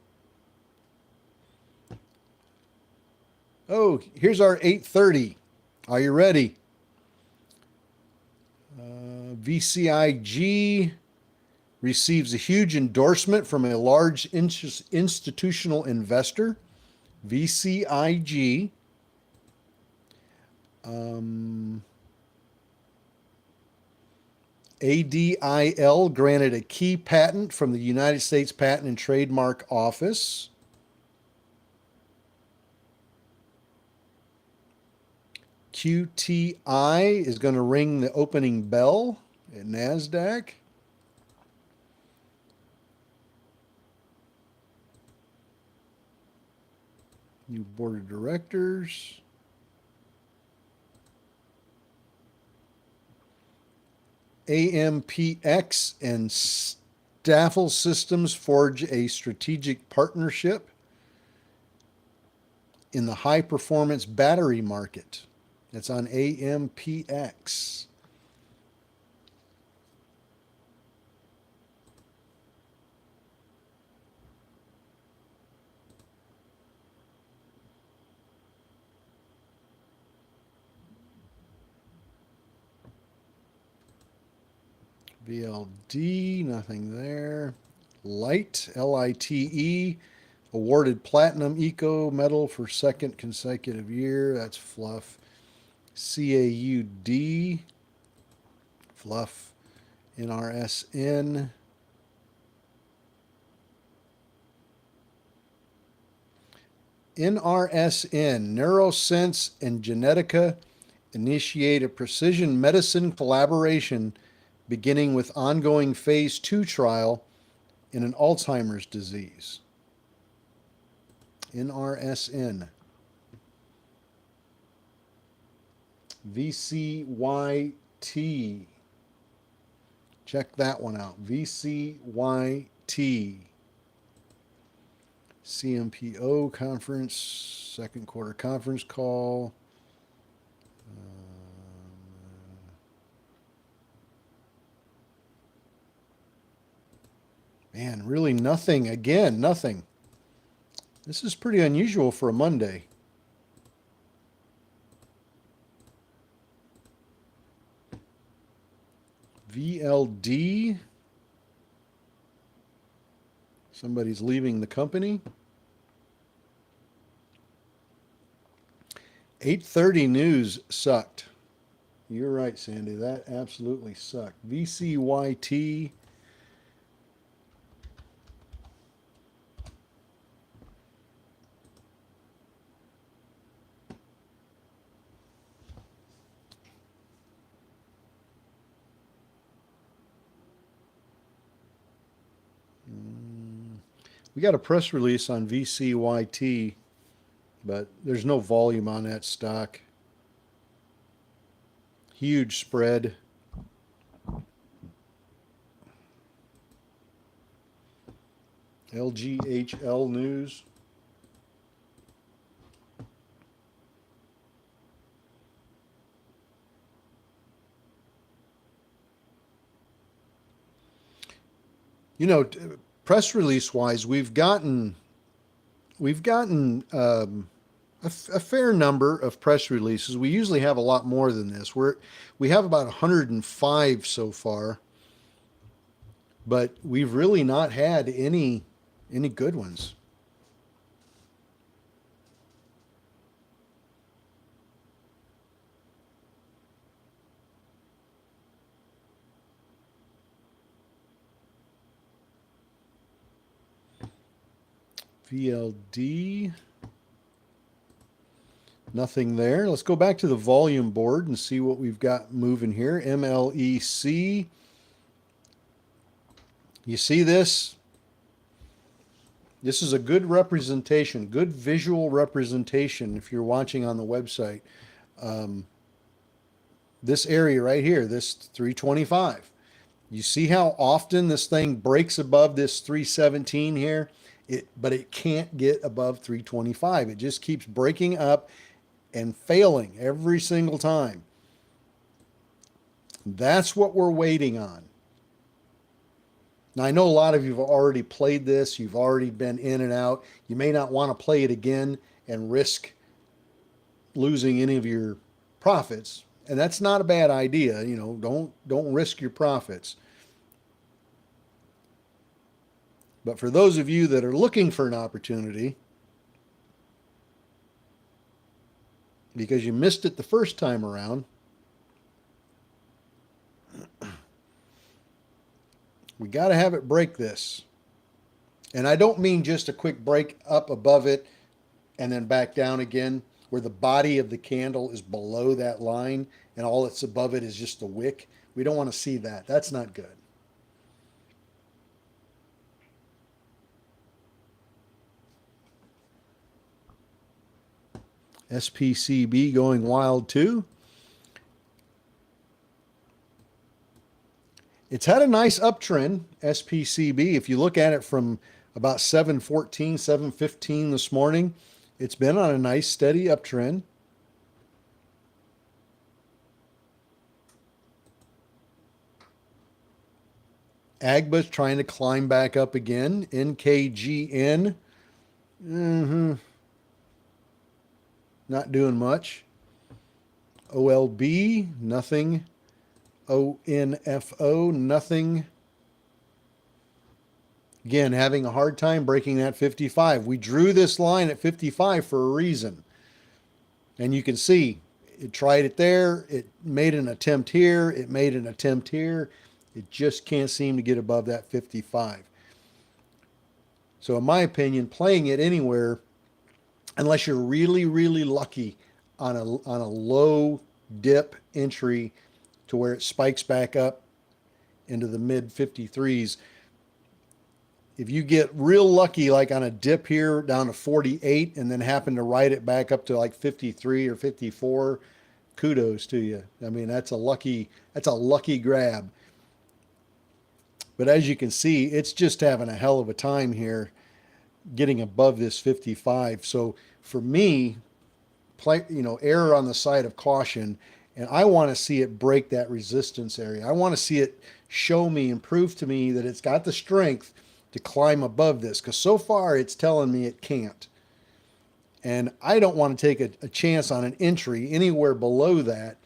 oh, here's our 8:30. Are you ready? VCIG receives a huge endorsement from a large institutional investor. VCIG. ADIL granted a key patent from the United States Patent and Trademark Office. QTI is going to ring the opening bell at NASDAQ. New board of directors. AMPX and Staffel Systems forge a strategic partnership in the high performance battery market. That's on AMPX. VLD, nothing there. Lite, LITE, awarded Platinum Eco Medal for second consecutive year. That's fluff. CAUD, fluff. NRSN. NRSN, Neurosense and Genetica initiate a precision medicine collaboration beginning with ongoing phase 2 trial in an Alzheimer's disease. NRSN. VCYT. Check that one out. VCYT. CMPO conference, second quarter conference call. Man, really nothing. Again, nothing. This is pretty unusual for a Monday. VLD. Somebody's leaving the company. 8:30 news sucked. You're right, Sandy. That absolutely sucked. VCYT. We got a press release on VCYT, but there's no volume on that stock. Huge spread. LGHL news. You know, press release wise, we've gotten a a fair number of press releases. We usually have a lot more than this. We have about 105 so far, but we've really not had any good ones. VLD, nothing there. Let's go back to the volume board and see what we've got moving here. MLEC. You see this? This is a good representation, good visual representation if you're watching on the website. This area right here, this 325. You see how often this thing breaks above this 317 here? But it can't get above 325. It just keeps breaking up and failing every single time. That's what we're waiting on. Now, I know a lot of you have already played this. You've already been in and out. You may not want to play it again and risk losing any of your profits. And that's not a bad idea. You know, don't risk your profits. But for those of you that are looking for an opportunity, because you missed it the first time around, we got to have it break this. And I don't mean just a quick break up above it and then back down again, where the body of the candle is below that line and all that's above it is just the wick. We don't want to see that. That's not good. SPCB going wild too. It's had a nice uptrend, SPCB. If you look at it from about 7:14, 7:15 this morning, it's been on a nice steady uptrend. AGBA's trying to climb back up again. NKGN. Not doing much. OLB, nothing. ONFO, nothing. Again, having a hard time breaking that 55. We drew this line at 55 for a reason. And you can see, it tried it there. It made an attempt here. It made an attempt here. It just can't seem to get above that 55. So in my opinion, playing it anywhere, unless you're really, really lucky on a low dip entry to where it spikes back up into the mid 53s. If you get real lucky, like on a dip here down to 48 and then happen to ride it back up to like 53 or 54, kudos to you. I mean, that's a lucky grab. But as you can see, it's just having a hell of a time here getting above this 55. So for me, err on the side of caution, and I want to see it break that resistance area. I want to see it show me and prove to me that it's got the strength to climb above this, because so far it's telling me it can't. And I don't want to take a chance on an entry anywhere below that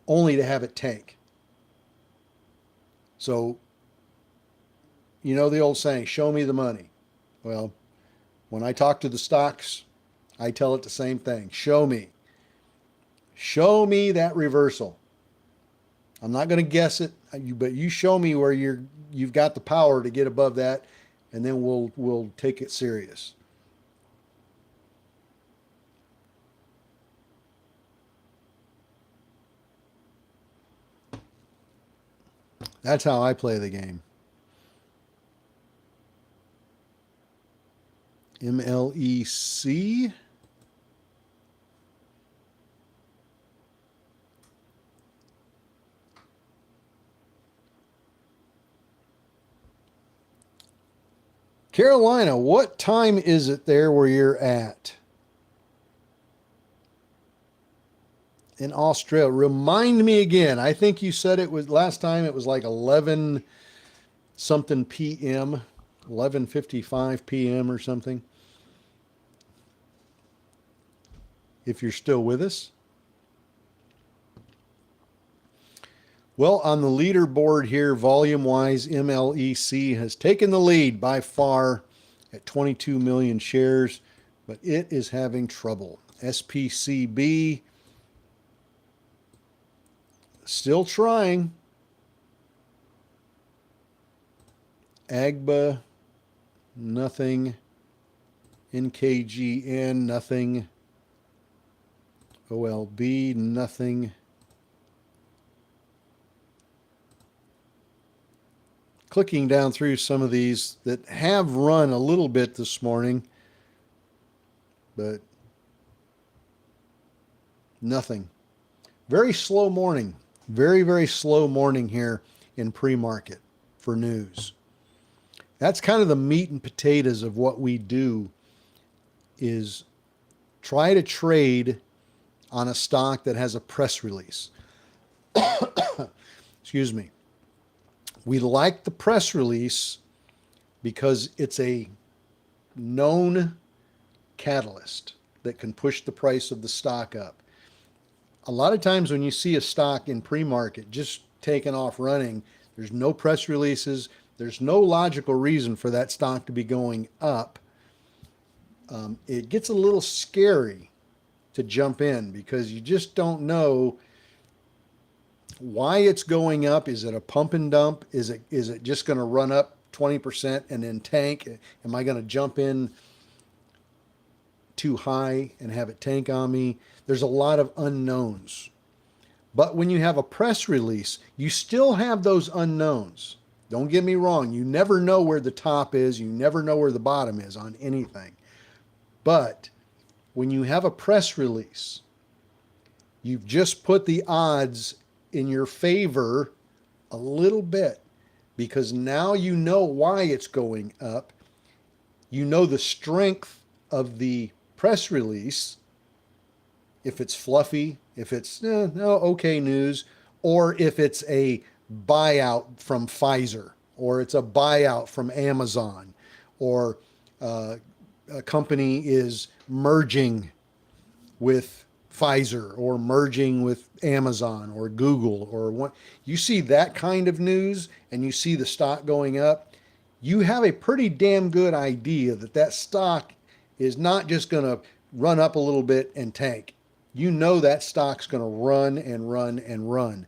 only to have it tank. So, you know the old saying, show me the money. Well, when I talk to the stocks, I tell it the same thing. Show me. Show me that reversal. I'm not going to guess it, but you show me where you've got the power to get above that, and then we'll take it serious. That's how I play the game. MLEC. Carolina, what time is it there where you're at? In Australia. Remind me again. I think you said it was last time it was like 11 something p.m., 11:55 p.m. or something. if you're still with us. Well, on the leaderboard here, volume-wise, MLEC has taken the lead by far at 22 million shares, but it is having trouble. SPCB still trying. AGBA, nothing. NKGN, nothing. OLB, nothing. Clicking down through some of these that have run a little bit this morning, but nothing. Very slow morning. Very, very slow morning here in pre-market for news. That's kind of the meat and potatoes of what we do, is try to trade on a stock that has a press release. Excuse me. We like the press release because it's a known catalyst that can push the price of the stock up. A lot of times when you see a stock in pre-market just taking off running, there's no press releases, there's no logical reason for that stock to be going up. It gets a little scary to jump in because you just don't know why it's going up. Is it a pump and dump? Is it just going to run up 20% and then tank? Am I going to jump in too high and have it tank on me? There's a lot of unknowns. But when you have a press release, you still have those unknowns. Don't get me wrong. You never know where the top is. You never know where the bottom is on anything. But when you have a press release, you've just put the odds in your favor a little bit, because now you know why it's going up. You know the strength of the press release, if it's fluffy, if it's okay news, or if it's a buyout from Pfizer, or it's a buyout from Amazon, or a company is merging with Pfizer or merging with Amazon or Google, or what. You see that kind of news and you see the stock going up, you have a pretty damn good idea that that stock is not just going to run up a little bit and tank. You know that stock's going to run and run and run.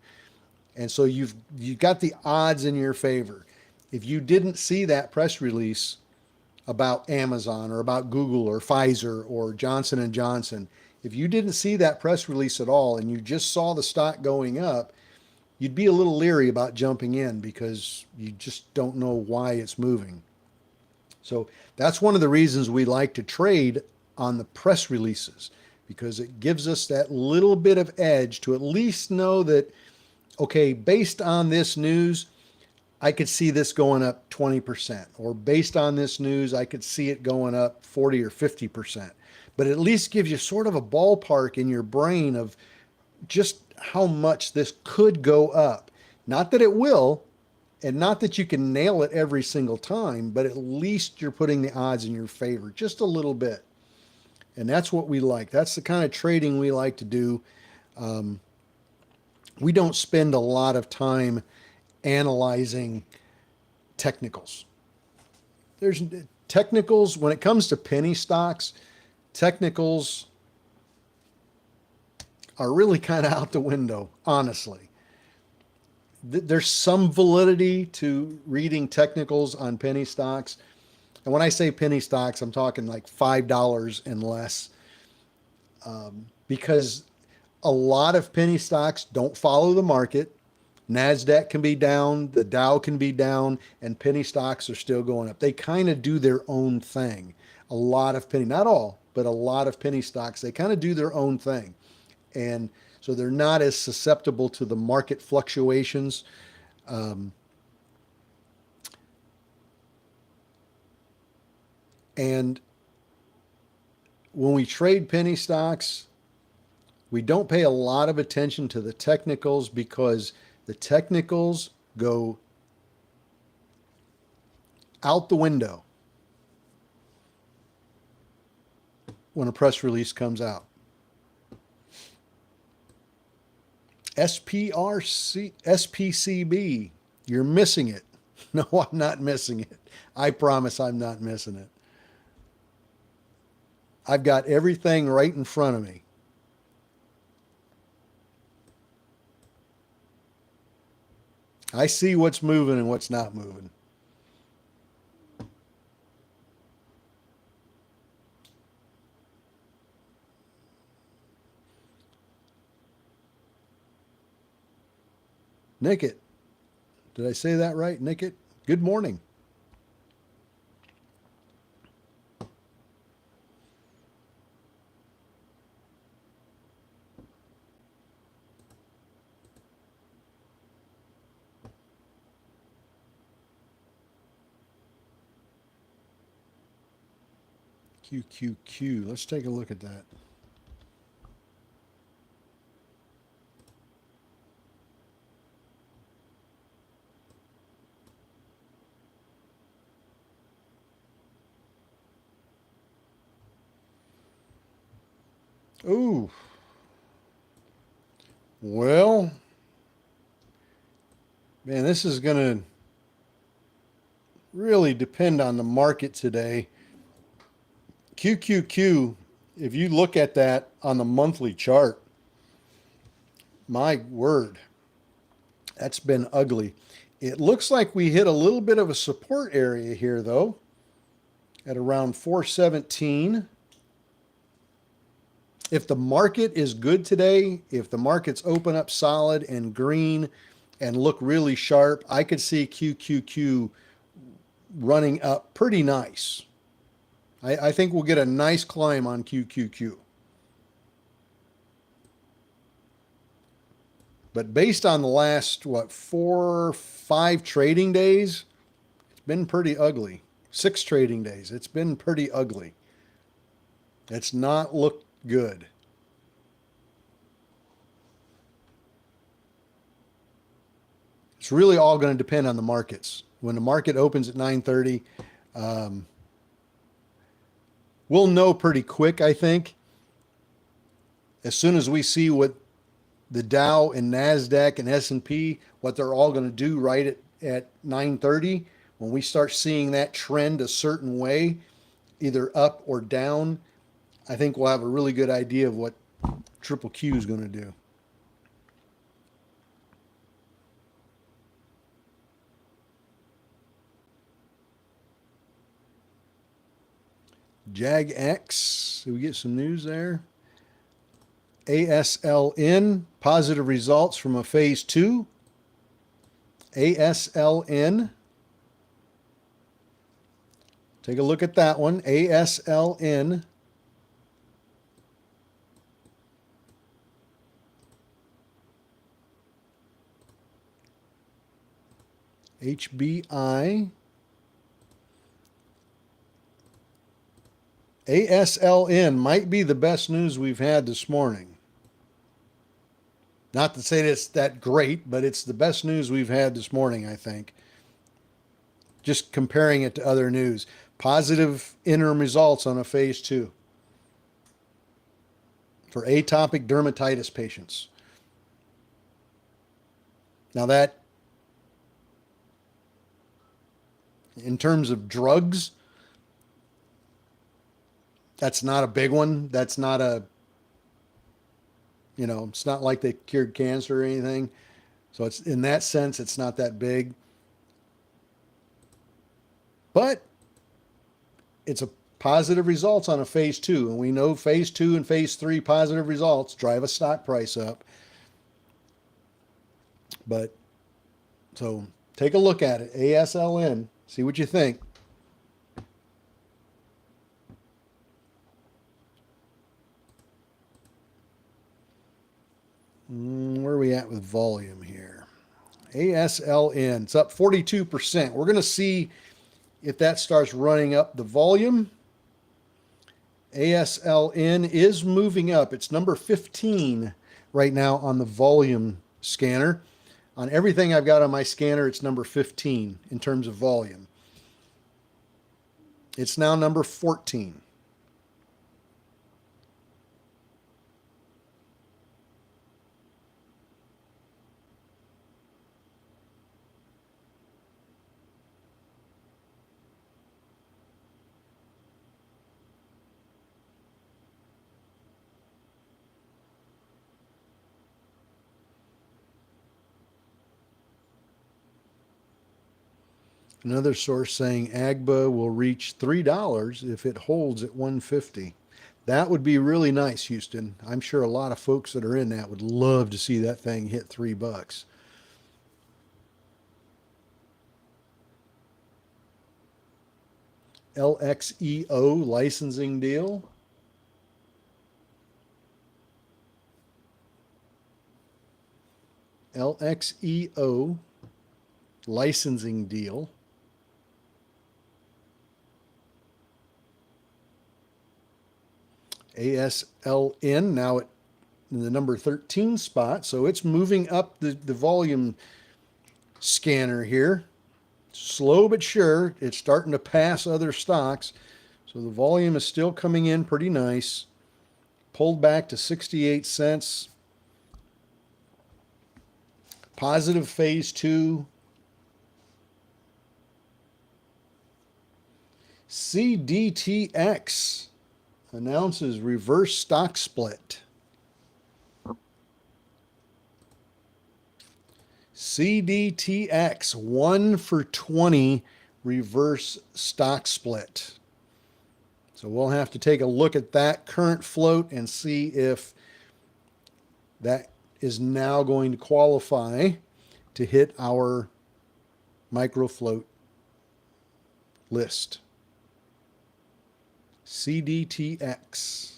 And so you've got the odds in your favor. If you didn't see that press release about Amazon or about Google or Pfizer or Johnson & Johnson, if you didn't see that press release at all and you just saw the stock going up, you'd be a little leery about jumping in because you just don't know why it's moving. So that's one of the reasons we like to trade on the press releases, because it gives us that little bit of edge to at least know that, okay, based on this news, I could see this going up 20%, or based on this news, I could see it going up 40 or 50%. But at least gives you sort of a ballpark in your brain of just how much this could go up. Not that it will, and not that you can nail it every single time, but at least you're putting the odds in your favor just a little bit. And that's what we like. That's the kind of trading we like to do. We don't spend a lot of time analyzing technicals. There's technicals, when it comes to penny stocks, technicals are really kind of out the window, honestly. There's some validity to reading technicals on penny stocks. And when I say penny stocks, I'm talking like $5 and less, because a lot of penny stocks don't follow the market. NASDAQ can be down, the Dow can be down, and penny stocks are still going up. They kind of do their own thing. A lot of penny, not all, but a lot of penny stocks, they kind of do their own thing. And so they're not as susceptible to the market fluctuations. And when we trade penny stocks, we don't pay a lot of attention to the technicals, because the technicals go out the window when a press release comes out. SPCB. You're missing it. No, I'm not missing it. I promise I'm not missing it. I've got everything right in front of me. I see what's moving and what's not moving. Nickit. Did I say that right, Nickit? Good morning. QQQ. Let's take a look at that. Ooh. Well, man, this is going to really depend on the market today. QQQ, if you look at that on the monthly chart, my word, that's been ugly. It looks like we hit a little bit of a support area here, though, at around 417. If the market is good today, if the markets open up solid and green and look really sharp, I could see QQQ running up pretty nice. I think we'll get a nice climb on QQQ. But based on the last, 4-5 trading days, it's been pretty ugly. 6 trading days, it's been pretty ugly. It's not looked good. It's really all going to depend on the markets. When the market opens at 9:30, we'll know pretty quick, I think. As soon as we see what the Dow and NASDAQ and S&P, what they're all going to do right at 9:30, when we start seeing that trend a certain way, either up or down, I think we'll have a really good idea of what Triple Q is going to do. JAGX, did we get some news there? ASLN, positive results from a phase 2. ASLN. Take a look at that one. ASLN. HBI. ASLN might be the best news we've had this morning. Not to say that it's that great, but it's the best news we've had this morning, I think. Just comparing it to other news. Positive interim results on a phase 2 for atopic dermatitis patients. Now that, in terms of drugs, that's not a big one. That's not a, it's not like they cured cancer or anything. So it's, in that sense, it's not that big. But it's a positive results on a phase 2. And we know phase 2 and phase 3 positive results drive a stock price up. But, so take a look at it. ASLN. See what you think. Where are we at with volume here? ASLN, it's up 42%. We're going to see if that starts running up the volume. ASLN is moving up. It's number 15 right now on the volume scanner. On everything I've got on my scanner, it's number 15 in terms of volume. It's now number 14. Another source saying AGBA will reach $3 if it holds at 150. That would be really nice, Houston. I'm sure a lot of folks that are in that would love to see that thing hit $3. LXEO licensing deal. LXEO licensing deal. ASLN now at the number 13 spot, so it's moving up the volume scanner here. Slow but sure, it's starting to pass other stocks. So the volume is still coming in pretty nice. Pulled back to 68 cents. Positive phase 2. CDTX announces reverse stock split. CDTX 1-for-20 reverse stock split. So we'll have to take a look at that current float and see if that is now going to qualify to hit our micro float list. CDTX.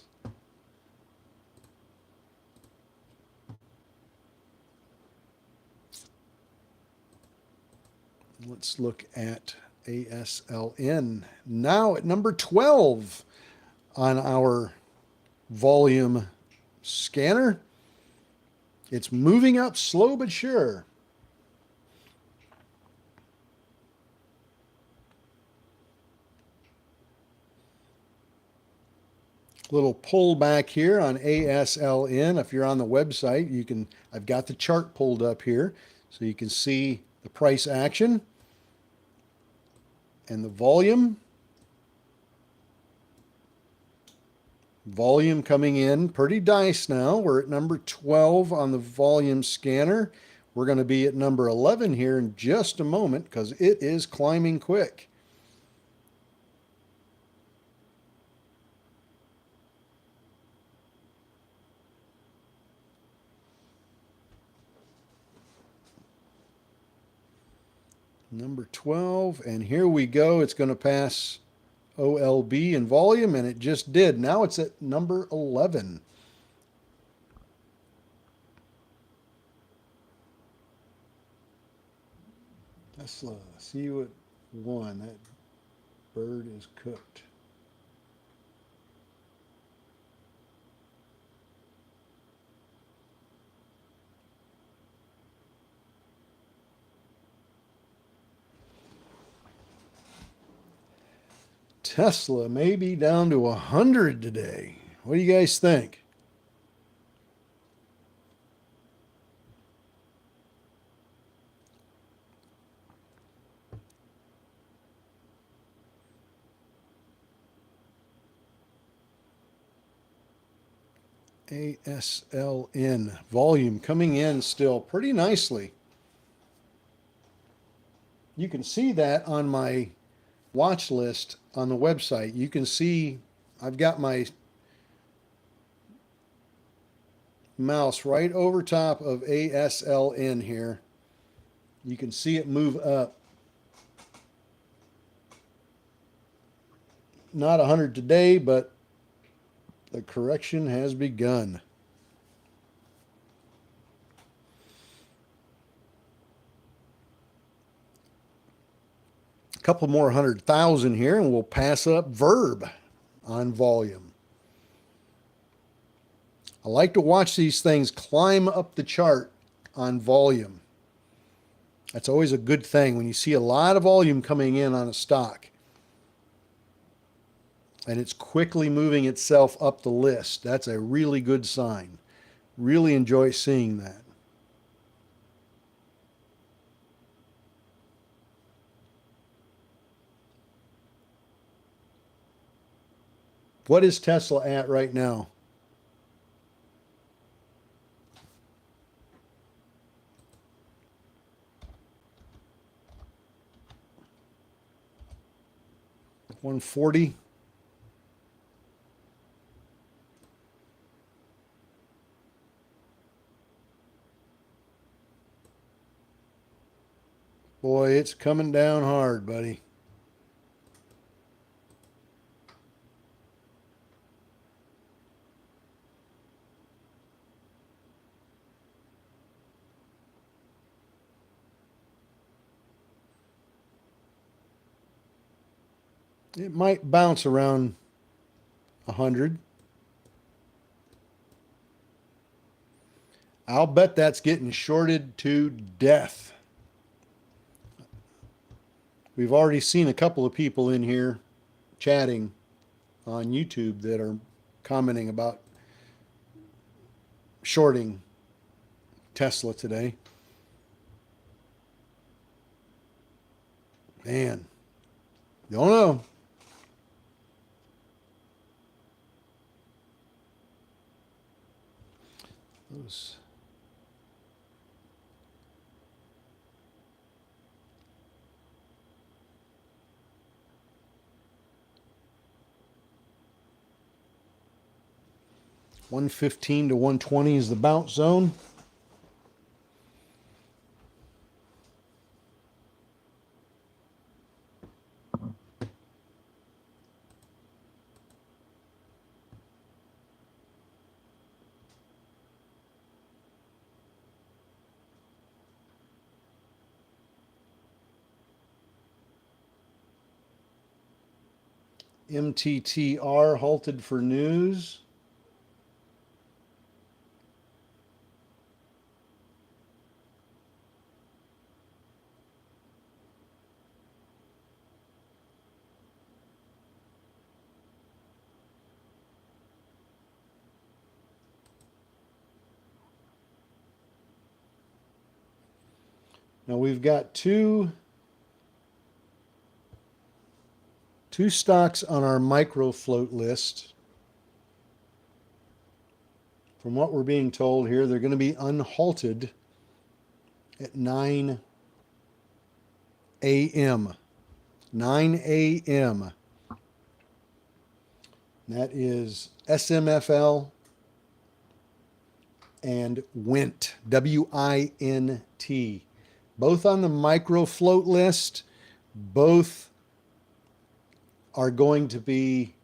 Let's look at ASLN. Now at number 12 on our volume scanner. It's moving up slow but sure. Little pullback here on ASLN. If you're on the website, I've got the chart pulled up here so you can see the price action and the volume. Volume coming in pretty nice now. We're at number 12 on the volume scanner. We're going to be at number 11 here in just a moment because it is climbing quick. Number 12, and here we go. It's going to pass OLB in volume, and it just did. Now it's at number 11. Tesla, see you at 1. That bird is cooked. Tesla may be down to 100 today. What do you guys think? ASLN volume coming in still pretty nicely. You can see that on my watch list on the website. You can see I've got my mouse right over top of ASLN here. You can see it move up. Not 100 today, but the correction has begun. A couple more 100,000 here, and we'll pass up Verb on volume. I like to watch these things climb up the chart on volume. That's always a good thing when you see a lot of volume coming in on a stock and it's quickly moving itself up the list. That's a really good sign. Really enjoy seeing that. What is Tesla at right now? 140. Boy, it's coming down hard, buddy. It might bounce around 100. I'll bet that's getting shorted to death. We've already seen a couple of people in here chatting on YouTube that are commenting about shorting Tesla today. Man, don't know. Those. $115 to $120 is the bounce zone. MTTR halted for news. Now we've got two stocks on our micro float list. From what we're being told here, they're going to be unhalted at 9 a.m. 9 a.m. That is SMFL and WINT, W-I-N-T. Both on the micro float list, both are going to be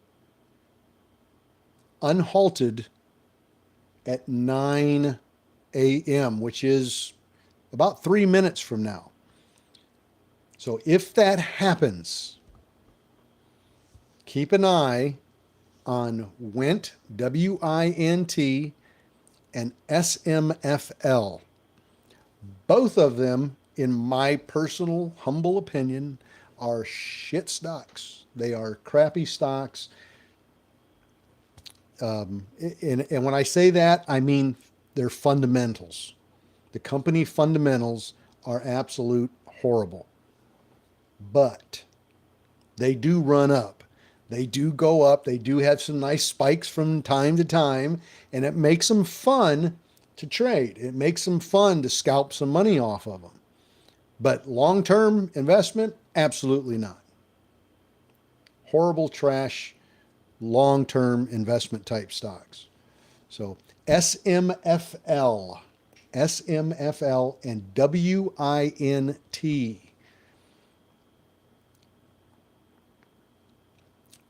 unhalted at 9 a.m., which is about 3 minutes from now. So if that happens, keep an eye on WINT, W-I-N-T, and SMFL. Both of them, in my personal humble opinion, are shit stocks. They are crappy stocks. And when I say that, I mean their fundamentals. The company fundamentals are absolute horrible. But they do run up. They do go up. They do have some nice spikes from time to time, and it makes them fun to trade. It makes them fun to scalp some money off of them. But long-term investment, absolutely not. Horrible trash, long-term investment type stocks. So SMFL and WINT.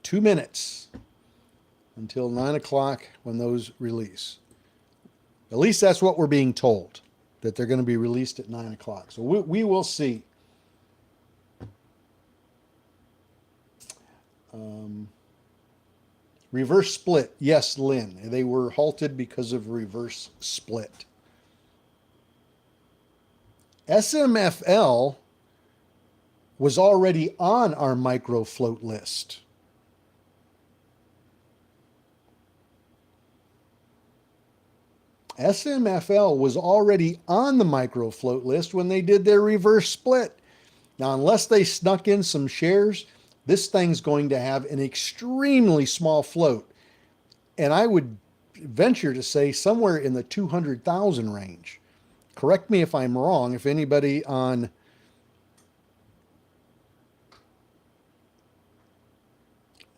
2 minutes until 9 o'clock when those release. At least that's what we're being told, that they're going to be released at 9 o'clock. So we will see. Reverse split. Yes, Lynn. They were halted because of reverse split. SMFL was already on our micro float list. SMFL was already on the micro float list when they did their reverse split. Now, unless they snuck in some shares, this thing's going to have an extremely small float. And I would venture to say somewhere in the 200,000 range. Correct me if I'm wrong. If anybody on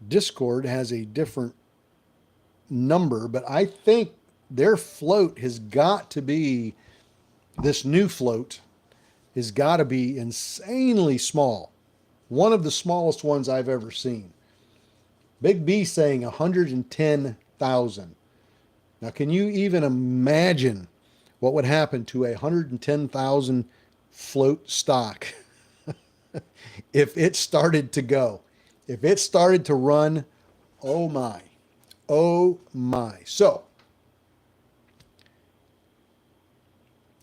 Discord has a different number, but I think their float has got to be, this new float has got to be insanely small. One of the smallest ones I've ever seen. Big B saying 110,000. Now, can you even imagine what would happen to a 110,000 float stock if it started to go? If it started to run, oh my, oh my. So,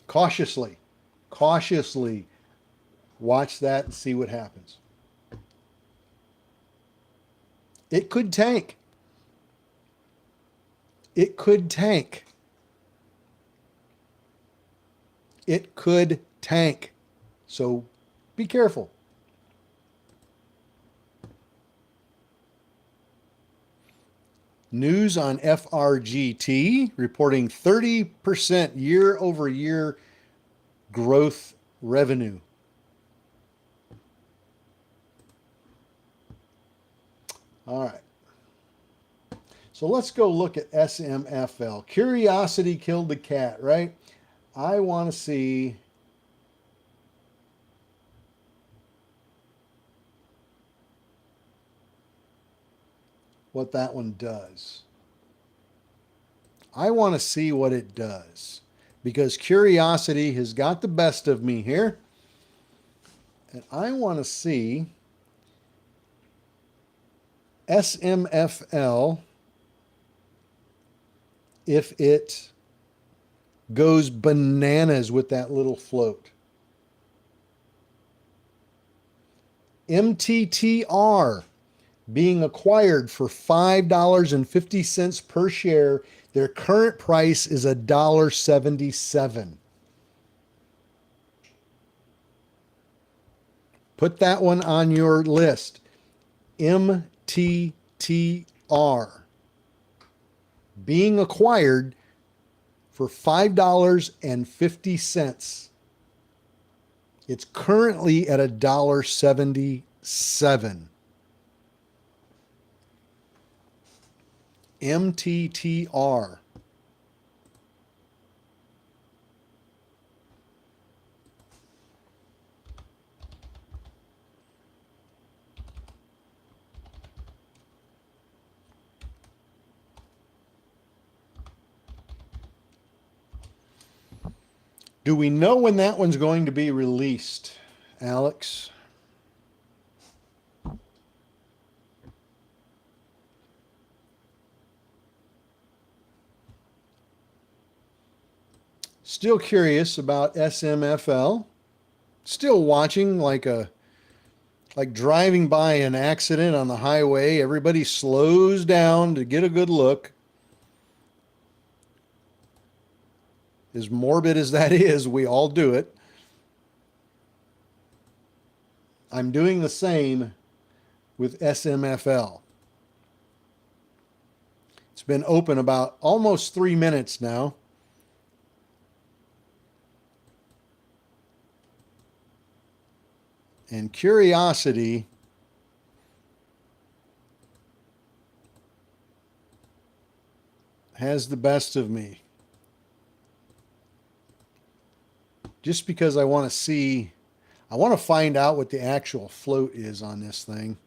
cautiously watch that and see what happens. It could tank. It could tank. It could tank. So be careful. News on FRGT reporting 30% year-over-year growth revenue. All right. So let's go look at SMFL. Curiosity killed the cat, right? I want to see what that one does. I want to see what it does because curiosity has got the best of me here. And I want to see SMFL if it goes bananas with that little float. MTTR being acquired for $5.50 per share. Their current price is $1.77. Put that one on your list. MTTR being acquired for $5.50. It's currently at $1.77. MTTR. Do we know when that one's going to be released, Alex? Still curious about SMFL. Still watching like driving by an accident on the highway. Everybody slows down to get a good look. As morbid as that is, we all do it. I'm doing the same with SMFL. It's been open about almost 3 minutes now. And curiosity has the best of me. Just because I want to see, I want to find out what the actual float is on this thing.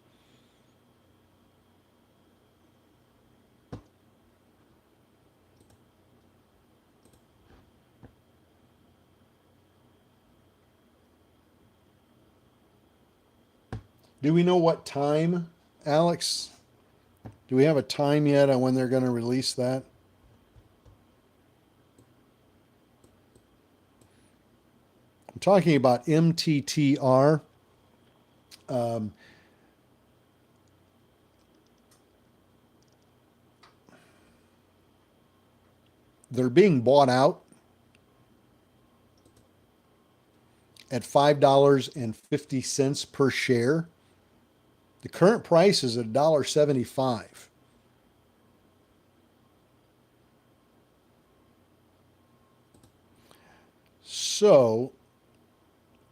Do we know what time, Alex? Do we have a time yet on when they're going to release that? I'm talking about MTTR. They're being bought out at $5.50 per share. The current price is $1.75. So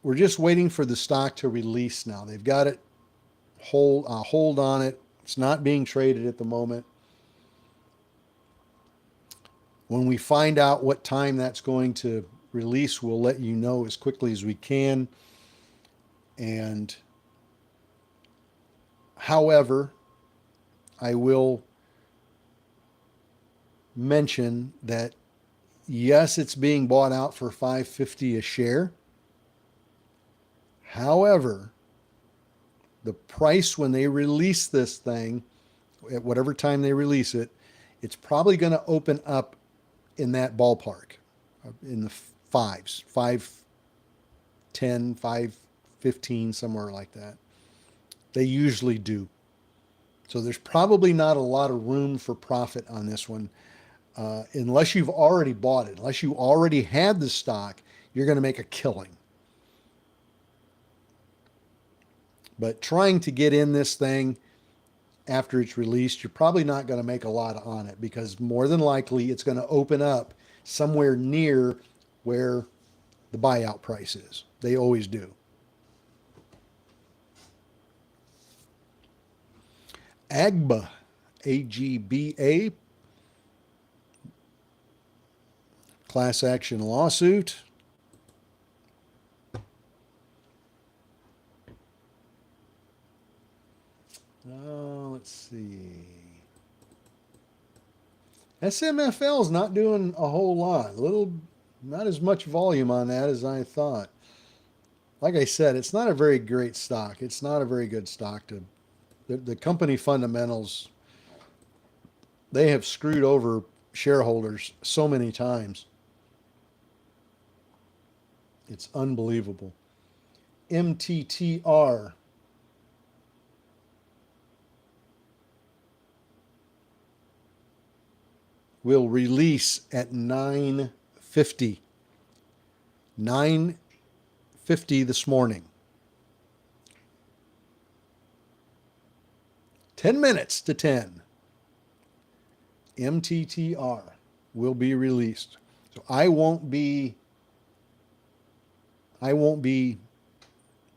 we're just waiting for the stock to release now. They've got it hold on it It's not being traded at the moment. When we find out what time that's going to release, we'll let you know as quickly as we can. And however, I will mention that yes, it's being bought out for $5.50 a share. However, the price when they release this thing, at whatever time they release it, it's probably going to open up in that ballpark, in the fives, 5.10, 5.15, somewhere like that. They usually do. So there's probably not a lot of room for profit on this one. Unless you've already bought it, unless you already had the stock, you're going to make a killing. But trying to get in this thing after it's released, you're probably not going to make a lot on it, because more than likely it's going to open up somewhere near where the buyout price is. They always do. AGBA, AGBA, class action lawsuit. Let's see. SMFL is not doing a whole lot. Not as much volume on that as I thought. Like I said, it's not a very great stock. It's not a very good stock. The company fundamentals, they have screwed over shareholders so many times. It's unbelievable. MTTR. Will release at 9:50. 9:50 this morning. 10 minutes to 10. MTTR will be released. So I won't be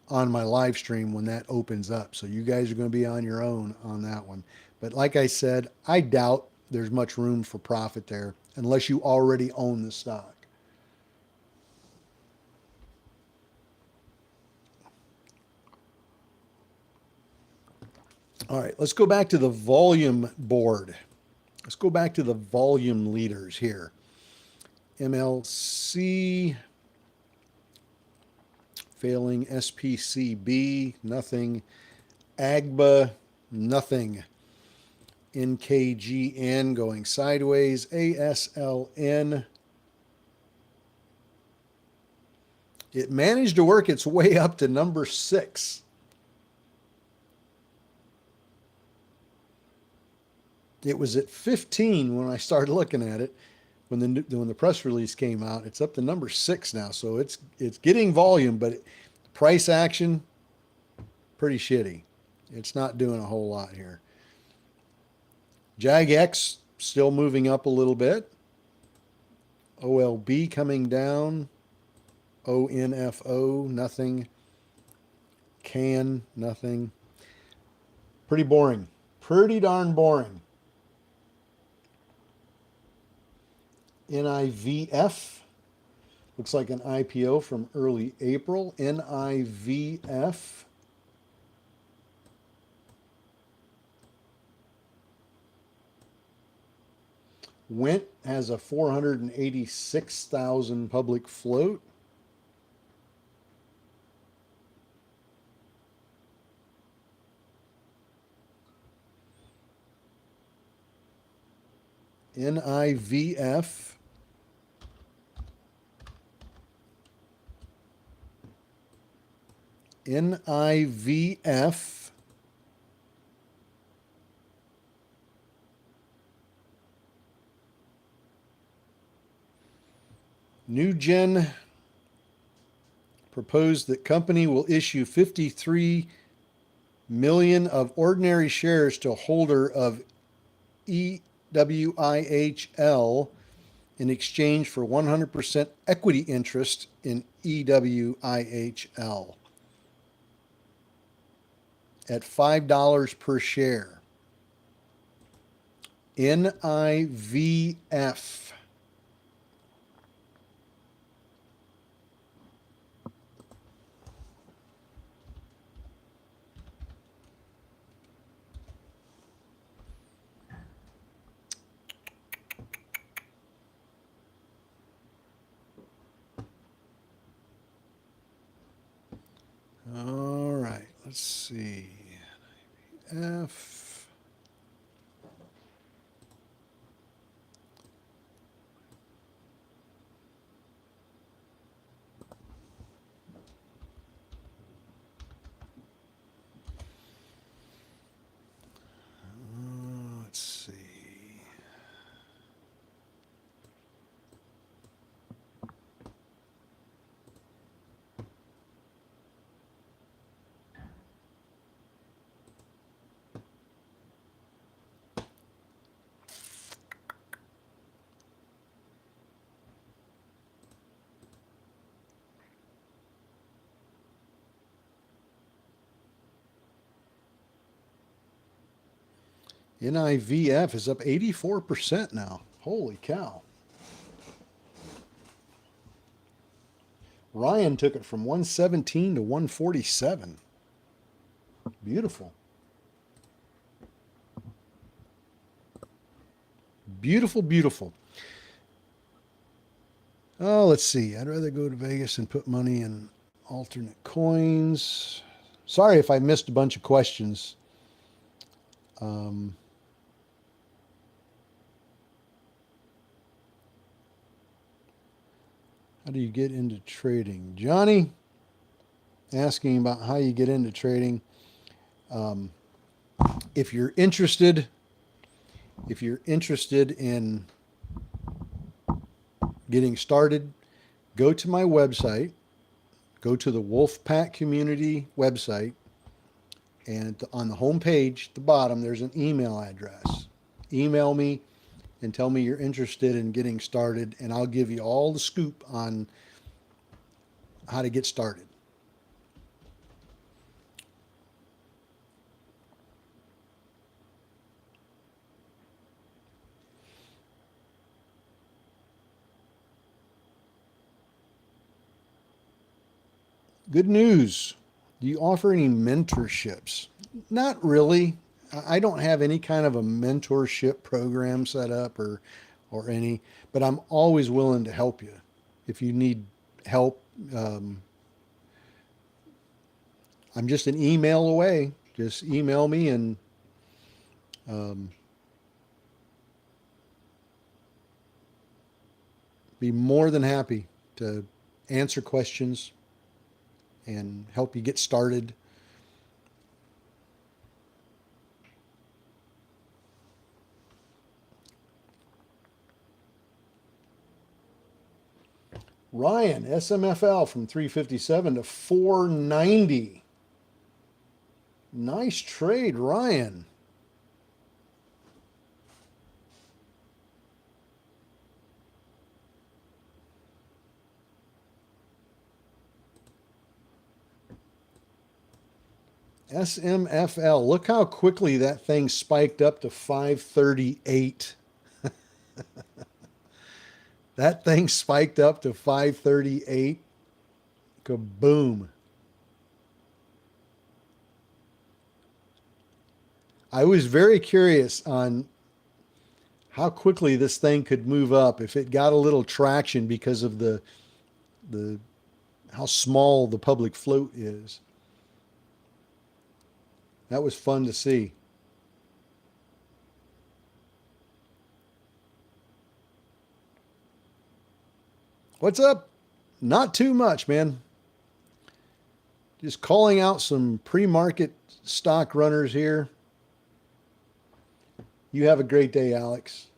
on my live stream when that opens up. So you guys are going to be on your own on that one. But like I said, I doubt there's much room for profit there unless you already own the stock. All right, let's go back to the volume board. Let's go back to the volume leaders here. MLC, failing. SPCB, nothing. AGBA, nothing. NKGN going sideways. ASLN. It managed to work its way up to number 6. It was at 15 when I started looking at it. When the press release came out, it's up to number 6 now. So it's getting volume, but price action, pretty shitty. It's not doing a whole lot here. JAGX still moving up a little bit. OLB coming down. ONFO, nothing. CAN, nothing. Pretty boring. Pretty darn boring. NIVF, looks like an IPO from early April. NIVF. Went has a 486,000 public float. NIVF. NIVF. New Gen proposed that company will issue 53 million of ordinary shares to holder of EWIHL in exchange for 100% equity interest in EWIHL at $5 per share. NIVF. All right, let's see. F. Let's see. NIVF is up 84% now. Holy cow. Ryan took it from 117 to 147. Beautiful. Beautiful, beautiful. Oh, let's see. I'd rather go to Vegas and put money in alternate coins. Sorry if I missed a bunch of questions. How do you get into trading? Johnny, asking about how you get into trading. If you're interested in getting started, go to my website, go to the Wolfpack Community website, and on the home page at the bottom, there's an email address. Email me and tell me you're interested in getting started, and I'll give you all the scoop on how to get started. Good news. Do you offer any mentorships? Not really. I don't have any kind of a mentorship program set up or any, but I'm always willing to help you. If you need help, I'm just an email away. Just email me and be more than happy to answer questions and help you get started. Ryan, SMFL from 357 to 490. Nice trade, Ryan. SMFL, look how quickly that thing spiked up to 538. That thing spiked up to 538. Kaboom. I was very curious on how quickly this thing could move up if it got a little traction because of the how small the public float is. That was fun to see. What's up? Not too much, man. Just calling out some pre-market stock runners here. You have a great day, Alex.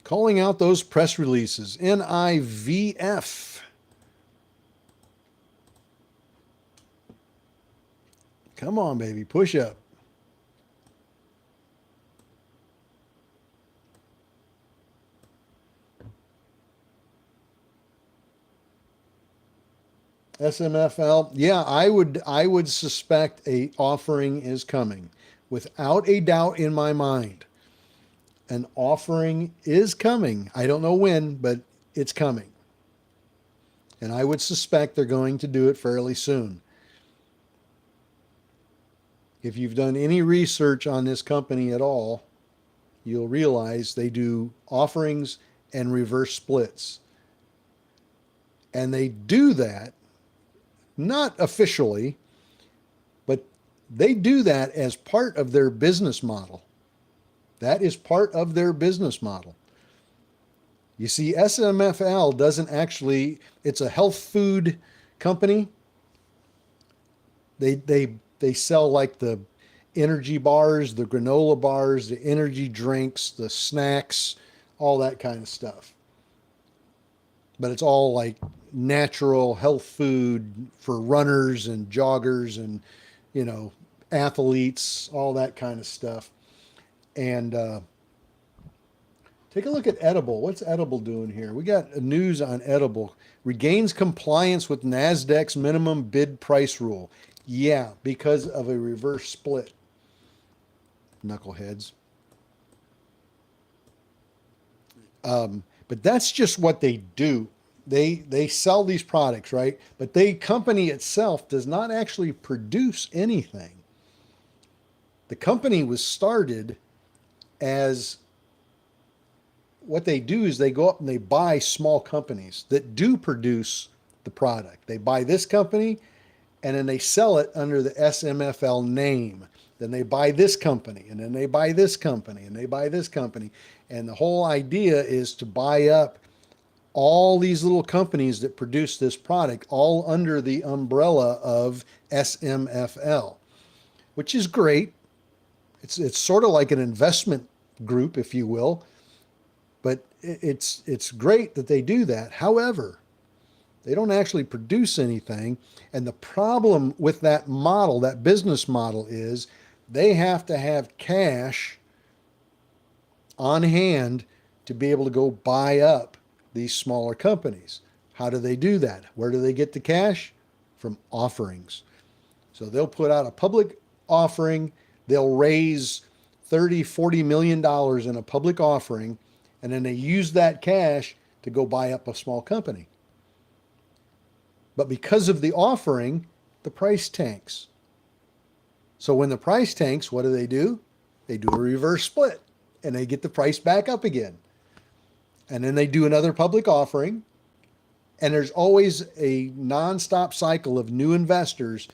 Calling out those press releases. NIVF. Come on, baby. Push up. SMFL, yeah, I would suspect a offering is coming. Without a doubt in my mind. An offering is coming. I don't know when, but it's coming. And I would suspect they're going to do it fairly soon. If you've done any research on this company at all, you'll realize they do offerings and reverse splits. And they do that not officially, but they do that as part of their business model. That is part of their business model. You see, SMFL doesn't actually, it's a health food company. They sell like the energy bars, the granola bars, the energy drinks, the snacks, all that kind of stuff. But it's all like natural health food for runners and joggers and, athletes, all that kind of stuff. And take a look at Edible. What's Edible doing here? We got news on Edible. Regains compliance with NASDAQ's minimum bid price rule. Yeah, because of a reverse split. Knuckleheads. But that's just what they do. They sell these products, right? But the company itself does not actually produce anything. The company was started as what they do is they go up and they buy small companies that do produce the product. They buy this company and then they sell it under the SMFL name. Then they buy this company and then they buy this company and they buy this company. And the whole idea is to buy up all these little companies that produce this product all under the umbrella of SMFL, which is great. It's sort of like an investment group, if you will, but it's great that they do that. However, they don't actually produce anything. And the problem with that model, that business model, is they have to have cash on hand to be able to go buy up these smaller companies. How do they do that? Where do they get the cash? From offerings. So they'll put out a public offering. They'll raise $30-40 million in a public offering, and then they use that cash to go buy up a small company. But because of the offering, the price tanks. So when the price tanks, what do? They do a reverse split, and they get the price back up again. And then they do another public offering, and there's always a nonstop cycle of new investors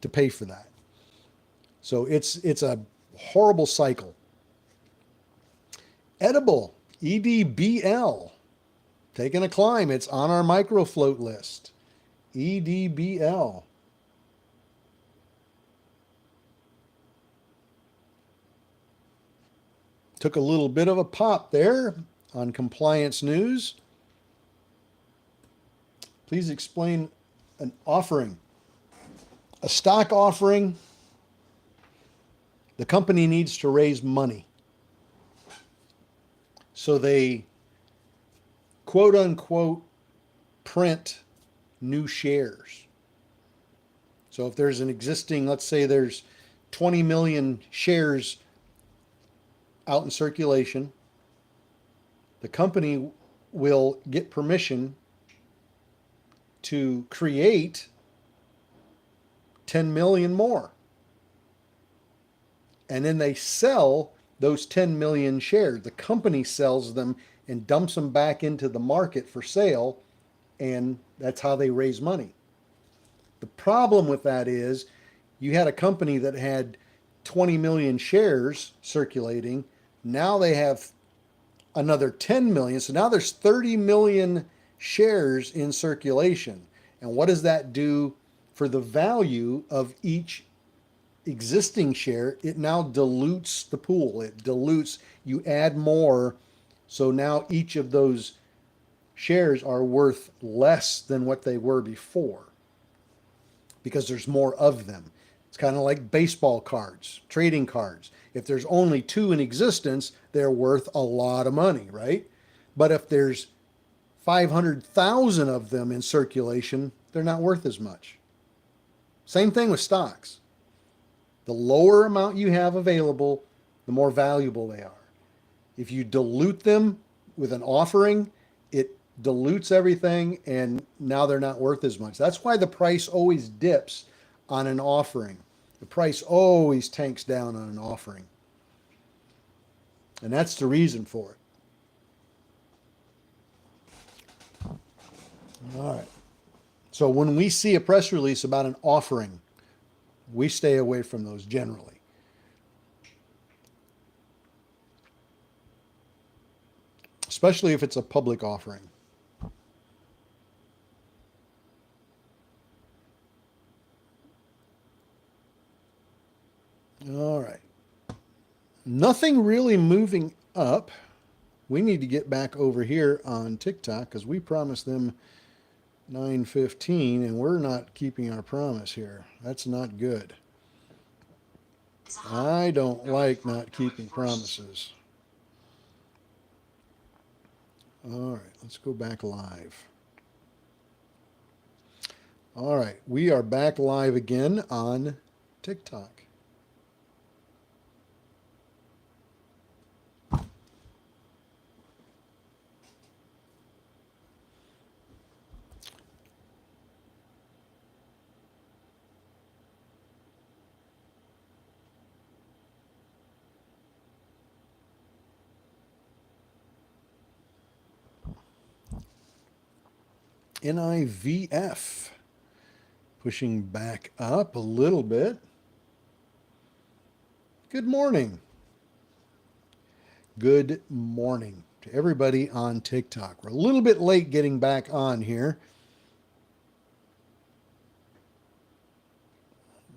to pay for that. So it's a horrible cycle. Edible, EDBL, taking a climb. It's on our microfloat list. EDBL. Took a little bit of a pop there on compliance news. Please explain an offering. A stock offering. The company needs to raise money. So they, quote unquote, print new shares. So if there's an existing, let's say there's 20 million shares out in circulation, the company will get permission to create 10 million more. And then they sell those 10 million shares. The company sells them and dumps them back into the market for sale, and that's how they raise money. The problem with that is you had a company that had 20 million shares circulating. Now they have another 10 million. So now there's 30 million shares in circulation. And what does that do for the value of each existing share? It now dilutes the pool. It dilutes, you add more. So now each of those shares are worth less than what they were before because there's more of them. It's kind of like baseball cards, trading cards. If there's only 2 in existence, they're worth a lot of money, right? But if there's 500,000 of them in circulation, they're not worth as much. Same thing with stocks. The lower amount you have available, the more valuable they are. If you dilute them with an offering, it dilutes everything and now they're not worth as much. That's why the price always dips on an offering. The price always tanks down on an offering. And that's the reason for it. All right. So when we see a press release about an offering, we stay away from those generally. Especially if it's a public offering. All right. Nothing really moving up. We need to get back over here on TikTok because we promised them 9:15 and we're not keeping our promise here. That's not good. I don't like not keeping promises. All right, let's go back live. All right, we are back live again on TikTok. NIVF pushing back up a little bit. Good morning. Good morning to everybody on TikTok. We're a little bit late getting back on here.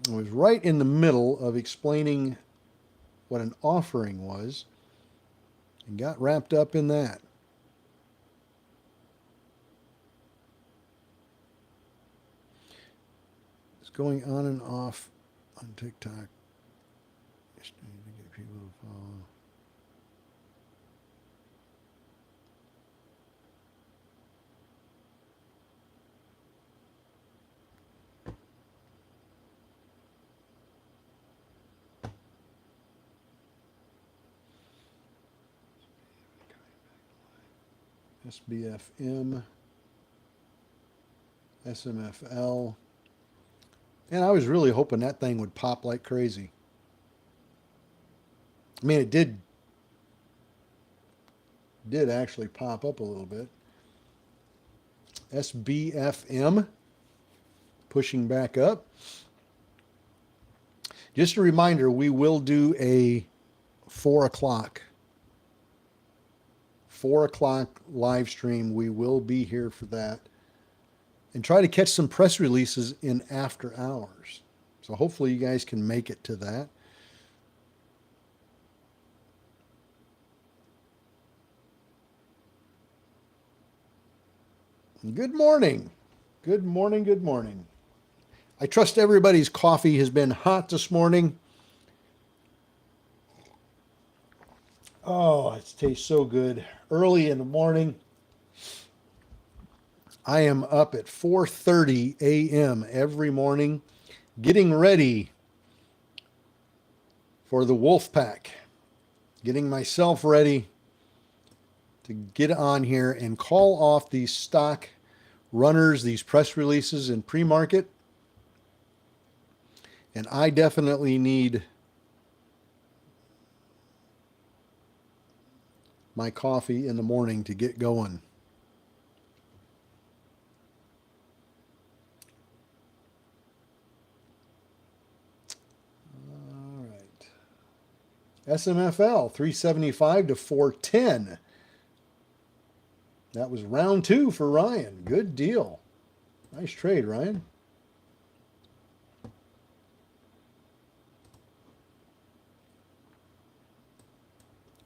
I was right in the middle of explaining what an offering was and got wrapped up in that. Going on and off on TikTok. Just need to get people to follow. SBFM, SMFL. And I was really hoping that thing would pop like crazy. I mean, it did actually pop up a little bit. SBFM pushing back up. Just a reminder, we will do a 4 o'clock live stream. We will be here for that. And try to catch some press releases in after hours. So hopefully you guys can make it to that. Good morning. Good morning. Good morning. I trust everybody's coffee has been hot this morning. Oh, it tastes so good. Early in the morning. I am up at 4:30 a.m. every morning getting ready for the wolf pack, getting myself ready to get on here and call off these stock runners, these press releases in pre-market. And I definitely need my coffee in the morning to get going. SMFL 375 to 410. That was round 2 for Ryan. Good deal. Nice trade, Ryan.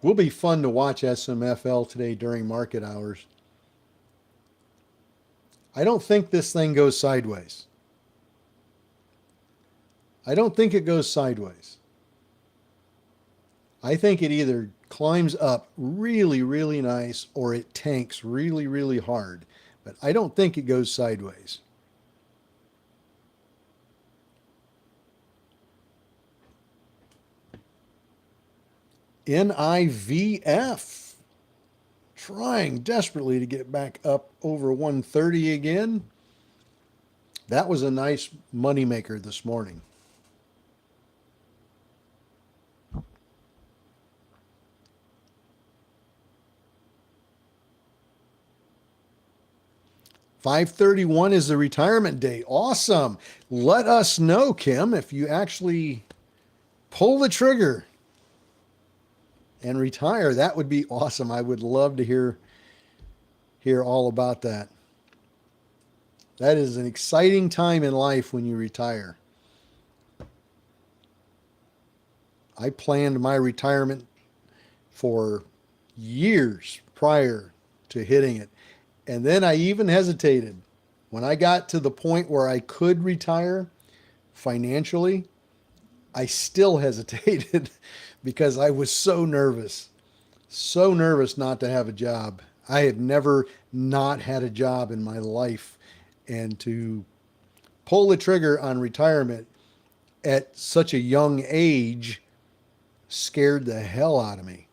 Will be fun to watch SMFL today during market hours. I don't think this thing goes sideways. I don't think it goes sideways. I think it either climbs up really, really nice or it tanks really, really hard. But I don't think it goes sideways. NIVF trying desperately to get back up over 130 again. That was a nice moneymaker this morning. $531 is the retirement date. Awesome. Let us know, Kim, if you actually pull the trigger and retire. That would be awesome. I would love to hear all about that. That is an exciting time in life when you retire. I planned my retirement for years prior to hitting it. And then I even hesitated. When I got to the point where I could retire financially, I still hesitated because I was so nervous not to have a job. I had never not had a job in my life. And to pull the trigger on retirement at such a young age scared the hell out of me.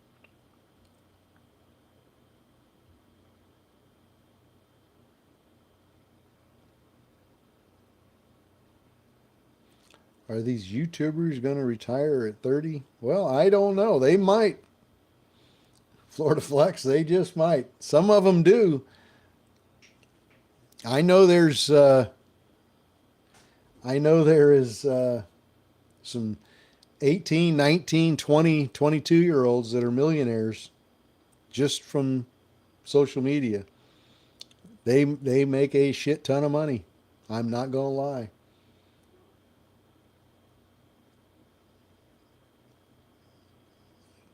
Are these YouTubers going to retire at 30? Well, I don't know. They might. Florida Flex, they just might. Some of them do. I know there is some 18, 19, 20, 22-year-olds that are millionaires just from social media. They make a shit ton of money. I'm not going to lie.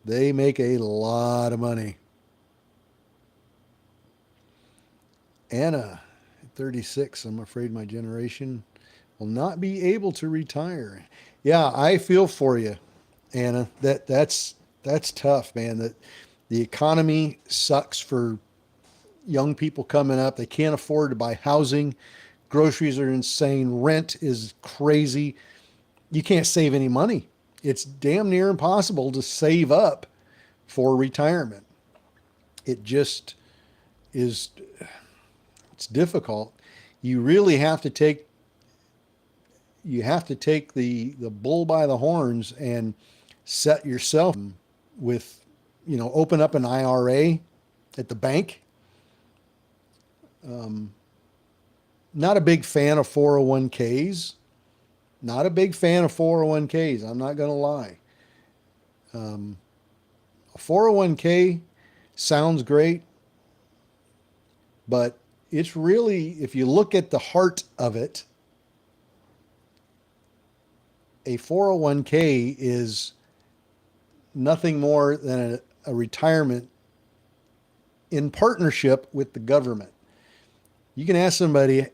They make a lot of money. Anna, 36, I'm afraid my generation will not be able to retire. Yeah, I feel for you, Anna. That's tough, man. That the economy sucks for young people coming up. They can't afford to buy housing. Groceries are insane. Rent is crazy. You can't save any money. It's damn near impossible to save up for retirement. It just is, it's difficult. You really have to take the bull by the horns and set yourself with, open up an IRA at the bank. Not a big fan of 401ks. Not a big fan of 401ks. I'm not going to lie. A 401k sounds great, but it's really, if you look at the heart of it, a 401k is nothing more than a retirement in partnership with the government. You can ask somebody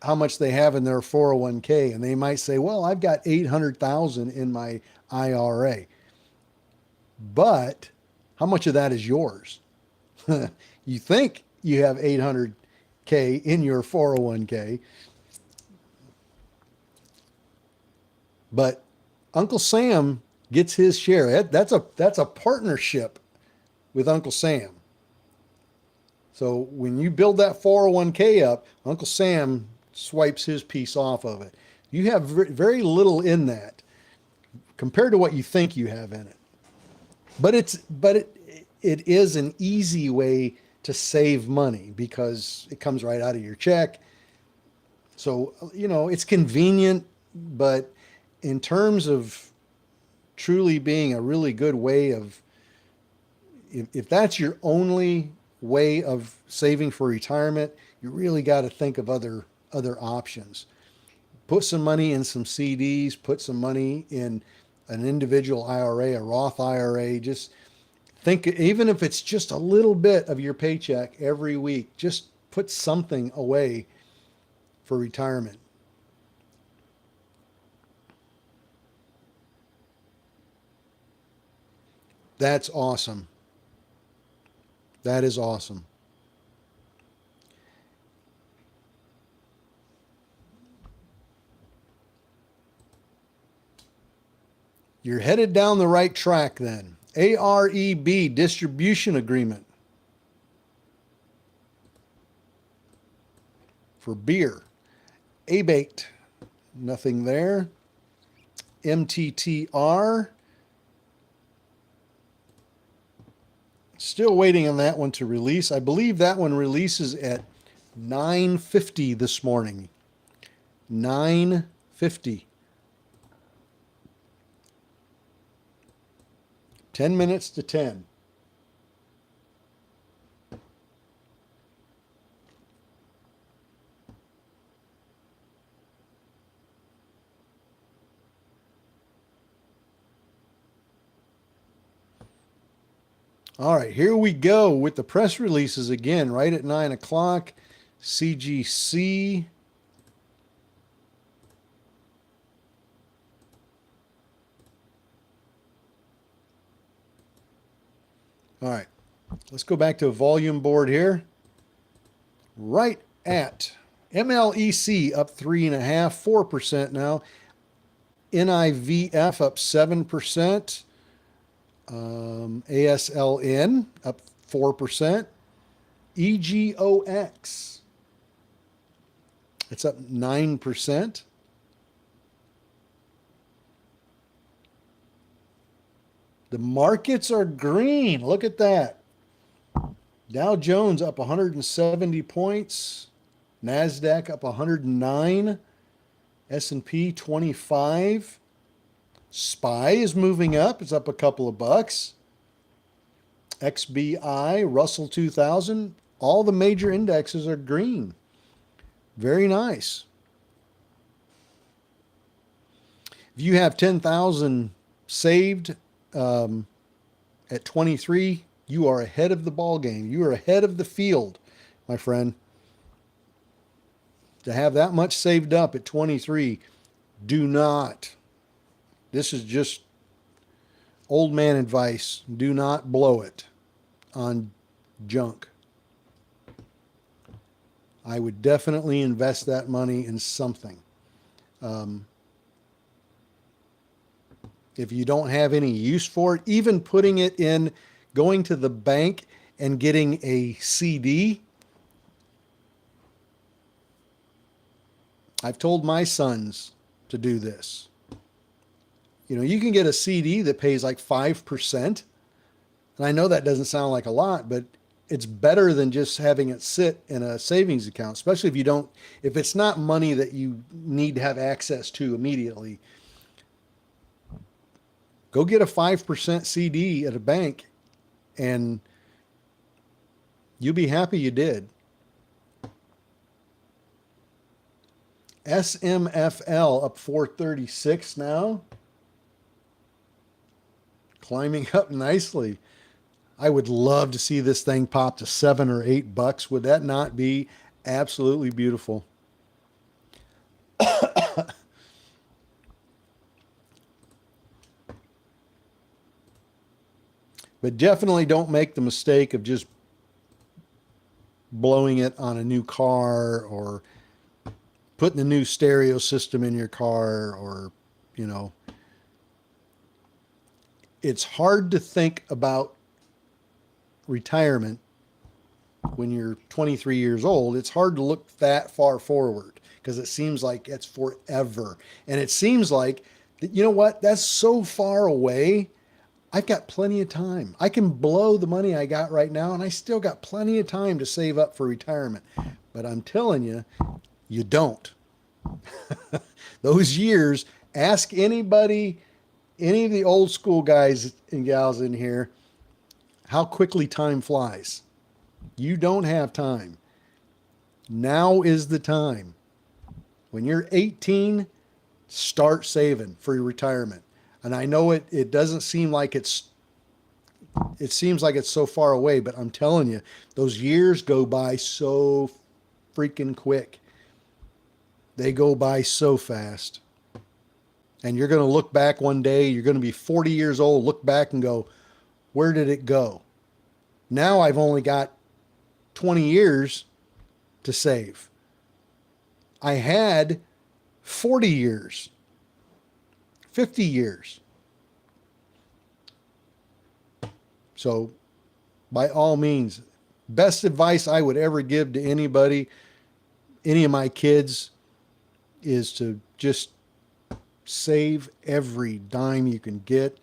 how much they have in their 401k, and they might say, well, I've got 800,000 in my IRA. But how much of that is yours? You think you have 800K in your 401k, but Uncle Sam gets his share. That's a partnership with Uncle Sam. So when you build that 401k up, Uncle Sam swipes his piece off of it. You have very little in that compared to what you think you have in it. But it is an easy way to save money because it comes right out of your check. So, it's convenient, but in terms of truly being a really good way of, if that's your only way of saving for retirement, you really got to think of other options. Put some money in some CDs, put some money in an individual IRA, a Roth IRA. Just think, even if it's just a little bit of your paycheck every week, just put something away for retirement. That's awesome. That is awesome. You're headed down the right track then. AREB distribution agreement for beer. ABATE, nothing there. MTTR, still waiting on that one to release. I believe that one releases at 9:50 this morning. 9:50. 10 minutes to 10. All right, here we go with the press releases again, right at 9 o'clock. CGC. All right, let's go back to a volume board here. Right at MLEC up 3.5%, 4% now. NIVF up 7%. ASLN up 4%. EGOX, it's up 9%. The markets are green. Look at that. Dow Jones up 170 points. NASDAQ up 109. S&P 25. SPY is moving up. It's up a couple of bucks. XBI, Russell 2000, all the major indexes are green. Very nice. If you have 10,000 saved at 23, you are ahead of the ball game. You are ahead of the field, my friend. To have that much saved up at 23, do not. This is just old man advice. Do not blow it on junk. I would definitely invest that money in something. If you don't have any use for it, even putting it in, going to the bank and getting a CD. I've told my sons to do this. You know, you can get a CD that pays like 5%. And I know that doesn't sound like a lot, but it's better than just having it sit in a savings account, especially if it's not money that you need to have access to immediately. Go get a 5% CD at a bank and you'll be happy you did. SMFL up 436 now. Climbing up nicely. I would love to see this thing pop to $7 or $8. Would that not be absolutely beautiful? But definitely don't make the mistake of just blowing it on a new car or putting a new stereo system in your car or, you know. It's hard to think about retirement when you're 23 years old. It's hard to look that far forward because it seems like it's forever. And it seems like, you know what? That's so far away. I've got plenty of time. I can blow the money I got right now, and I still got plenty of time to save up for retirement. But I'm telling you, you don't. Those years, ask anybody, any of the old school guys and gals in here, how quickly time flies. You don't have time. Now is the time. When you're 18, start saving for your retirement. And I know it doesn't seem like it seems like it's so far away, but I'm telling you, those years go by so freaking quick. They go by so fast. And you're going to look back one day, you're going to be 40 years old, look back and go, where did it go? Now I've only got 20 years to save. I had 40 years, 50 years. So by all means, best advice I would ever give to anybody, any of my kids, is to just save every dime you can get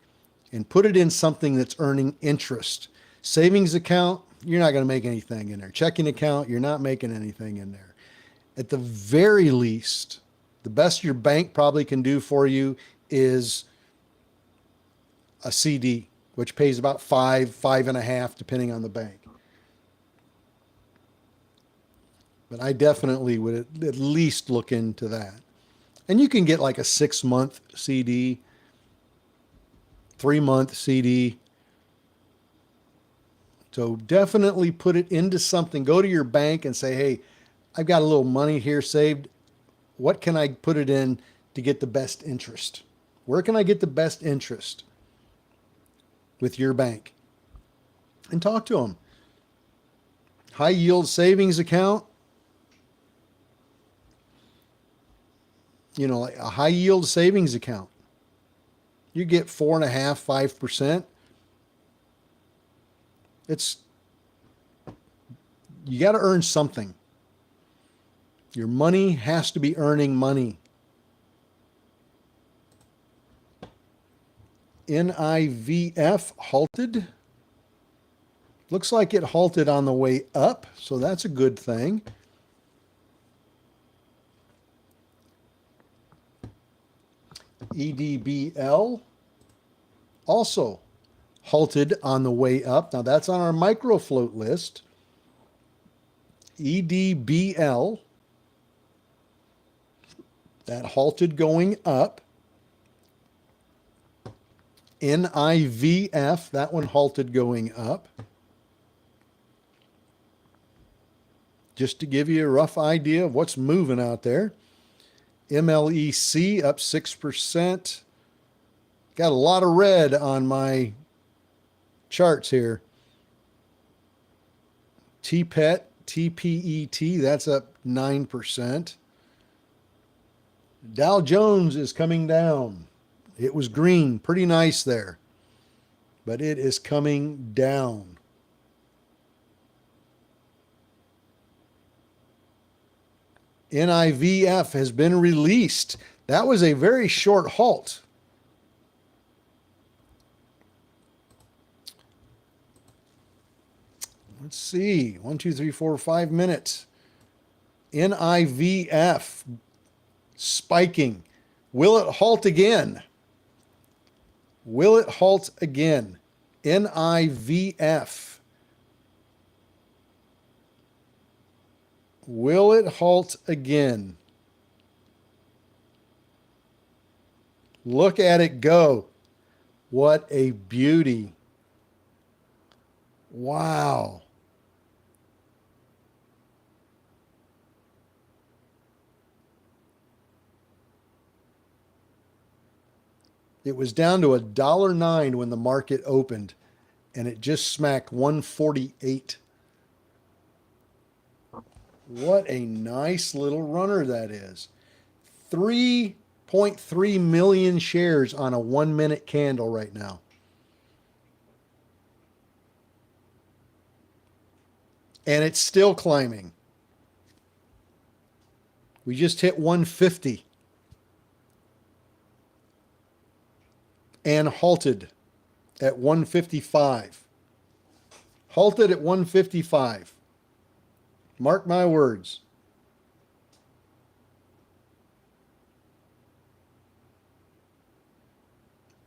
and put it in something that's earning interest. Savings account, you're not going to make anything in there. Checking account, you're not making anything in there. At the very least, the best your bank probably can do for you is a CD, which pays about 5.5, depending on the bank. But I definitely would at least look into that. And you can get like a 6-month CD, 3-month CD. So definitely put it into something. Go to your bank and say, hey, I've got a little money here saved. What can I put it in to get the best interest? Where can I get the best interest with your bank? And talk to them. High yield savings account. Like a high yield savings account. You get 4.5%, 5%. You got to earn something. Your money has to be earning money. NIVF halted. Looks like it halted on the way up, so that's a good thing. EDBL also halted on the way up. Now that's on our micro float list. EDBL, that halted going up. NIVF, that one halted going up. Just to give you a rough idea of what's moving out there. MLEC up 6%. Got a lot of red on my charts here. TPET, TPET, that's up 9%. Dow Jones is coming down. It was green, pretty nice there, but it is coming down. NIVF has been released. That was a very short halt. Let's see, 1, 2, 3, 4, 5 minutes. NIVF spiking. Will it halt again? Will it halt again? NIVF. Will it halt again? Look at it go. What a beauty. Wow. It was down to $1.09 when the market opened, and it just smacked 148. What a nice little runner that is. 3.3 million shares on a 1-minute candle right now. And it's still climbing. We just hit 150 and halted at 155. Halted at 155. Mark my words.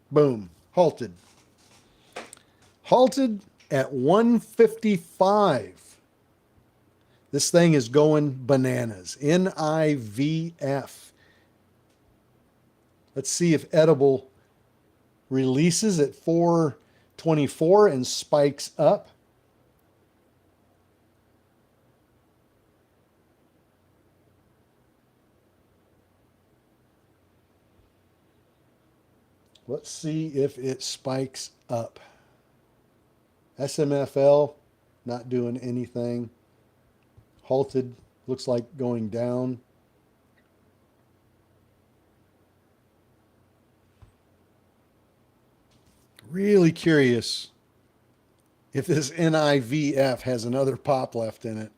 Boom. Halted. Halted at 155. This thing is going bananas. NIVF. Let's see if Edible releases at 424 and spikes up. Let's see if it spikes up. SMFL, not doing anything. Halted, looks like going down. Really curious if this NIVF has another pop left in it.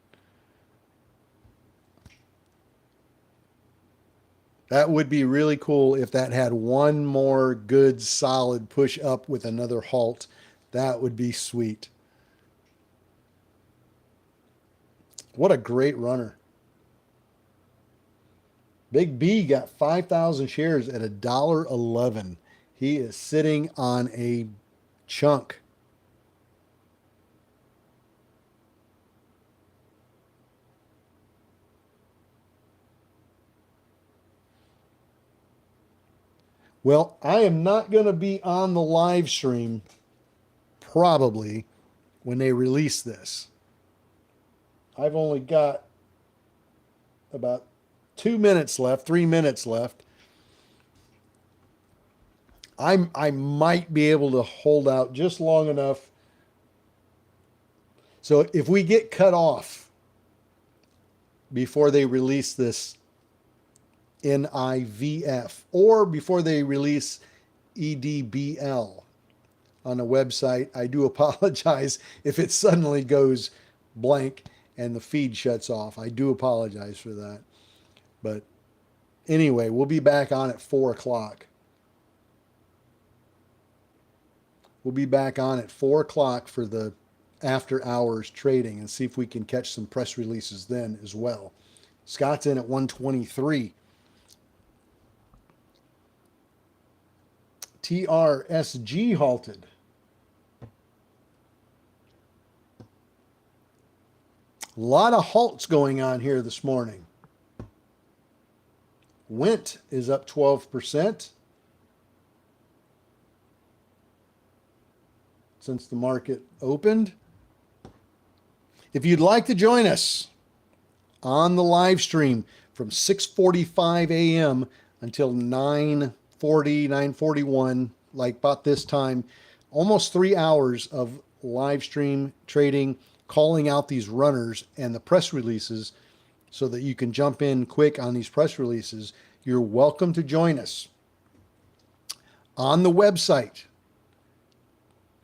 That would be really cool if that had one more good solid push up with another halt. That would be sweet. What a great runner. Big B got 5,000 shares at $1.11. He is sitting on a chunk. Well, I am not going to be on the live stream probably when they release this. I've only got about 2 minutes left, 3 minutes left. I might be able to hold out just long enough. So if we get cut off before they release this NIVF or before they release EDBL on a website, I do apologize if it suddenly goes blank and the feed shuts off. I do apologize for that. But anyway, we'll be back on at 4 o'clock. We'll be back on at 4 o'clock for the after hours trading and see if we can catch some press releases then as well. Scott's in at 123. TRSG halted. A lot of halts going on here this morning. Went is up 12% since the market opened. If you'd like to join us on the live stream from 6:45 a.m. until 9:40, 9:41, like about this time, almost 3 hours of live stream trading, calling out these runners and the press releases so that you can jump in quick on these press releases, you're welcome to join us on the website,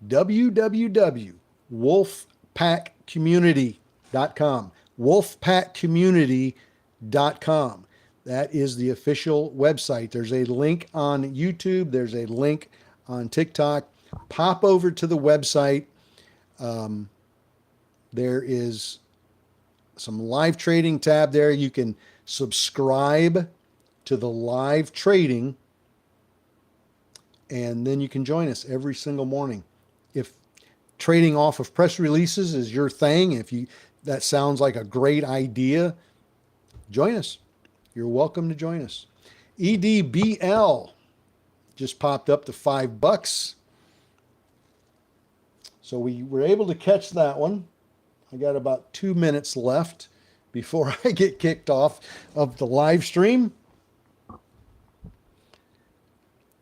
www.wolfpackcommunity.com. wolfpackcommunity.com. That is the official website. There's a link on YouTube. There's a link on TikTok. Pop over to the website. There is some live trading tab there. You can subscribe to the live trading, and then you can join us every single morning. If trading off of press releases is your thing, if you that sounds like a great idea, join us. You're welcome to join us. EDBL just popped up to $5. So we were able to catch that one. I got about 2 minutes left before I get kicked off of the live stream.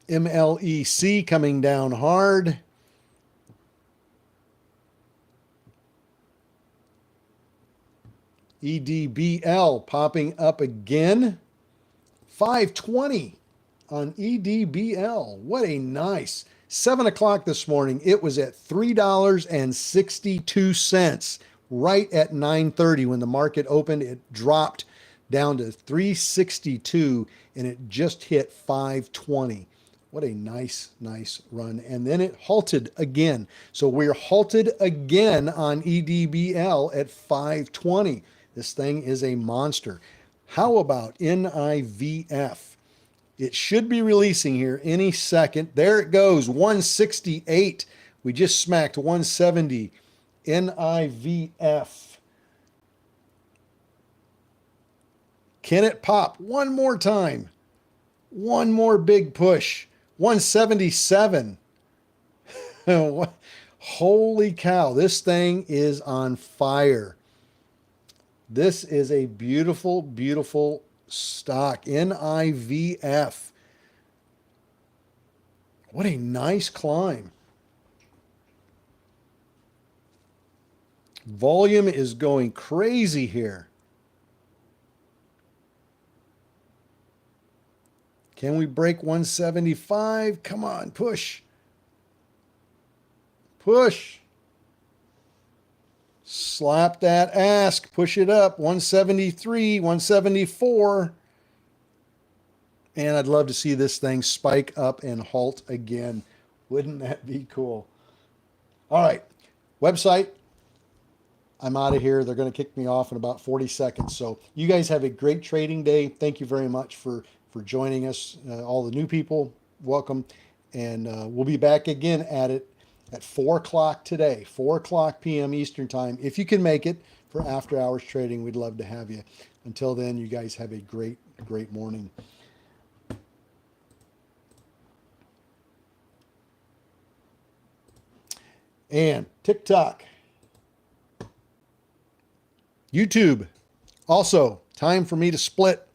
MLEC coming down hard. EDBL popping up again. 520 on EDBL. What a nice. 7 o'clock this morning, it was at $3.62. Right at 9:30 when the market opened, it dropped down to 362 and it just hit 520. What a nice run. And then it halted again. So we're halted again on EDBL at 520. This thing is a monster. How about NIVF? It should be releasing here any second. There it goes, 168. We just smacked 170. NIVF. Can it pop one more time? One more big push. 177. Holy cow, this thing is on fire. This is a beautiful, beautiful stock. NIVF. What a nice climb. Volume is going crazy here. Can we break 175? Come on, push. Push. Slap that ask. Push it up. 173, 174. And I'd love to see this thing spike up and halt again. Wouldn't that be cool? All right. Website. I'm out of here. They're going to kick me off in about 40 seconds. So you guys have a great trading day. Thank you very much for joining us. All the new people, welcome. And we'll be back again at it at 4 o'clock today, 4 o'clock p.m. Eastern time. If you can make it for after hours trading, we'd love to have you. Until then, you guys have a great, great morning. And TikTok, YouTube. Also, time for me to split.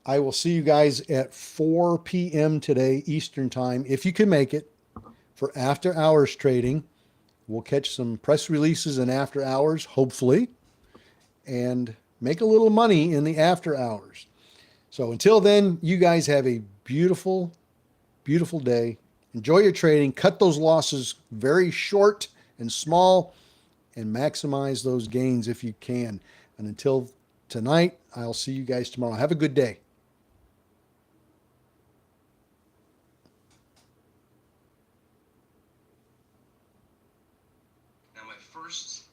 I will see you guys at 4 p.m. today, Eastern time, if you can make it, for after hours trading. We'll catch some press releases and after hours, hopefully, and make a little money in the after hours. So until then, you guys have a beautiful, beautiful day. Enjoy your trading. Cut those losses very short and small and maximize those gains if you can. And until tonight, I'll see you guys tomorrow. Have a good day. Now my first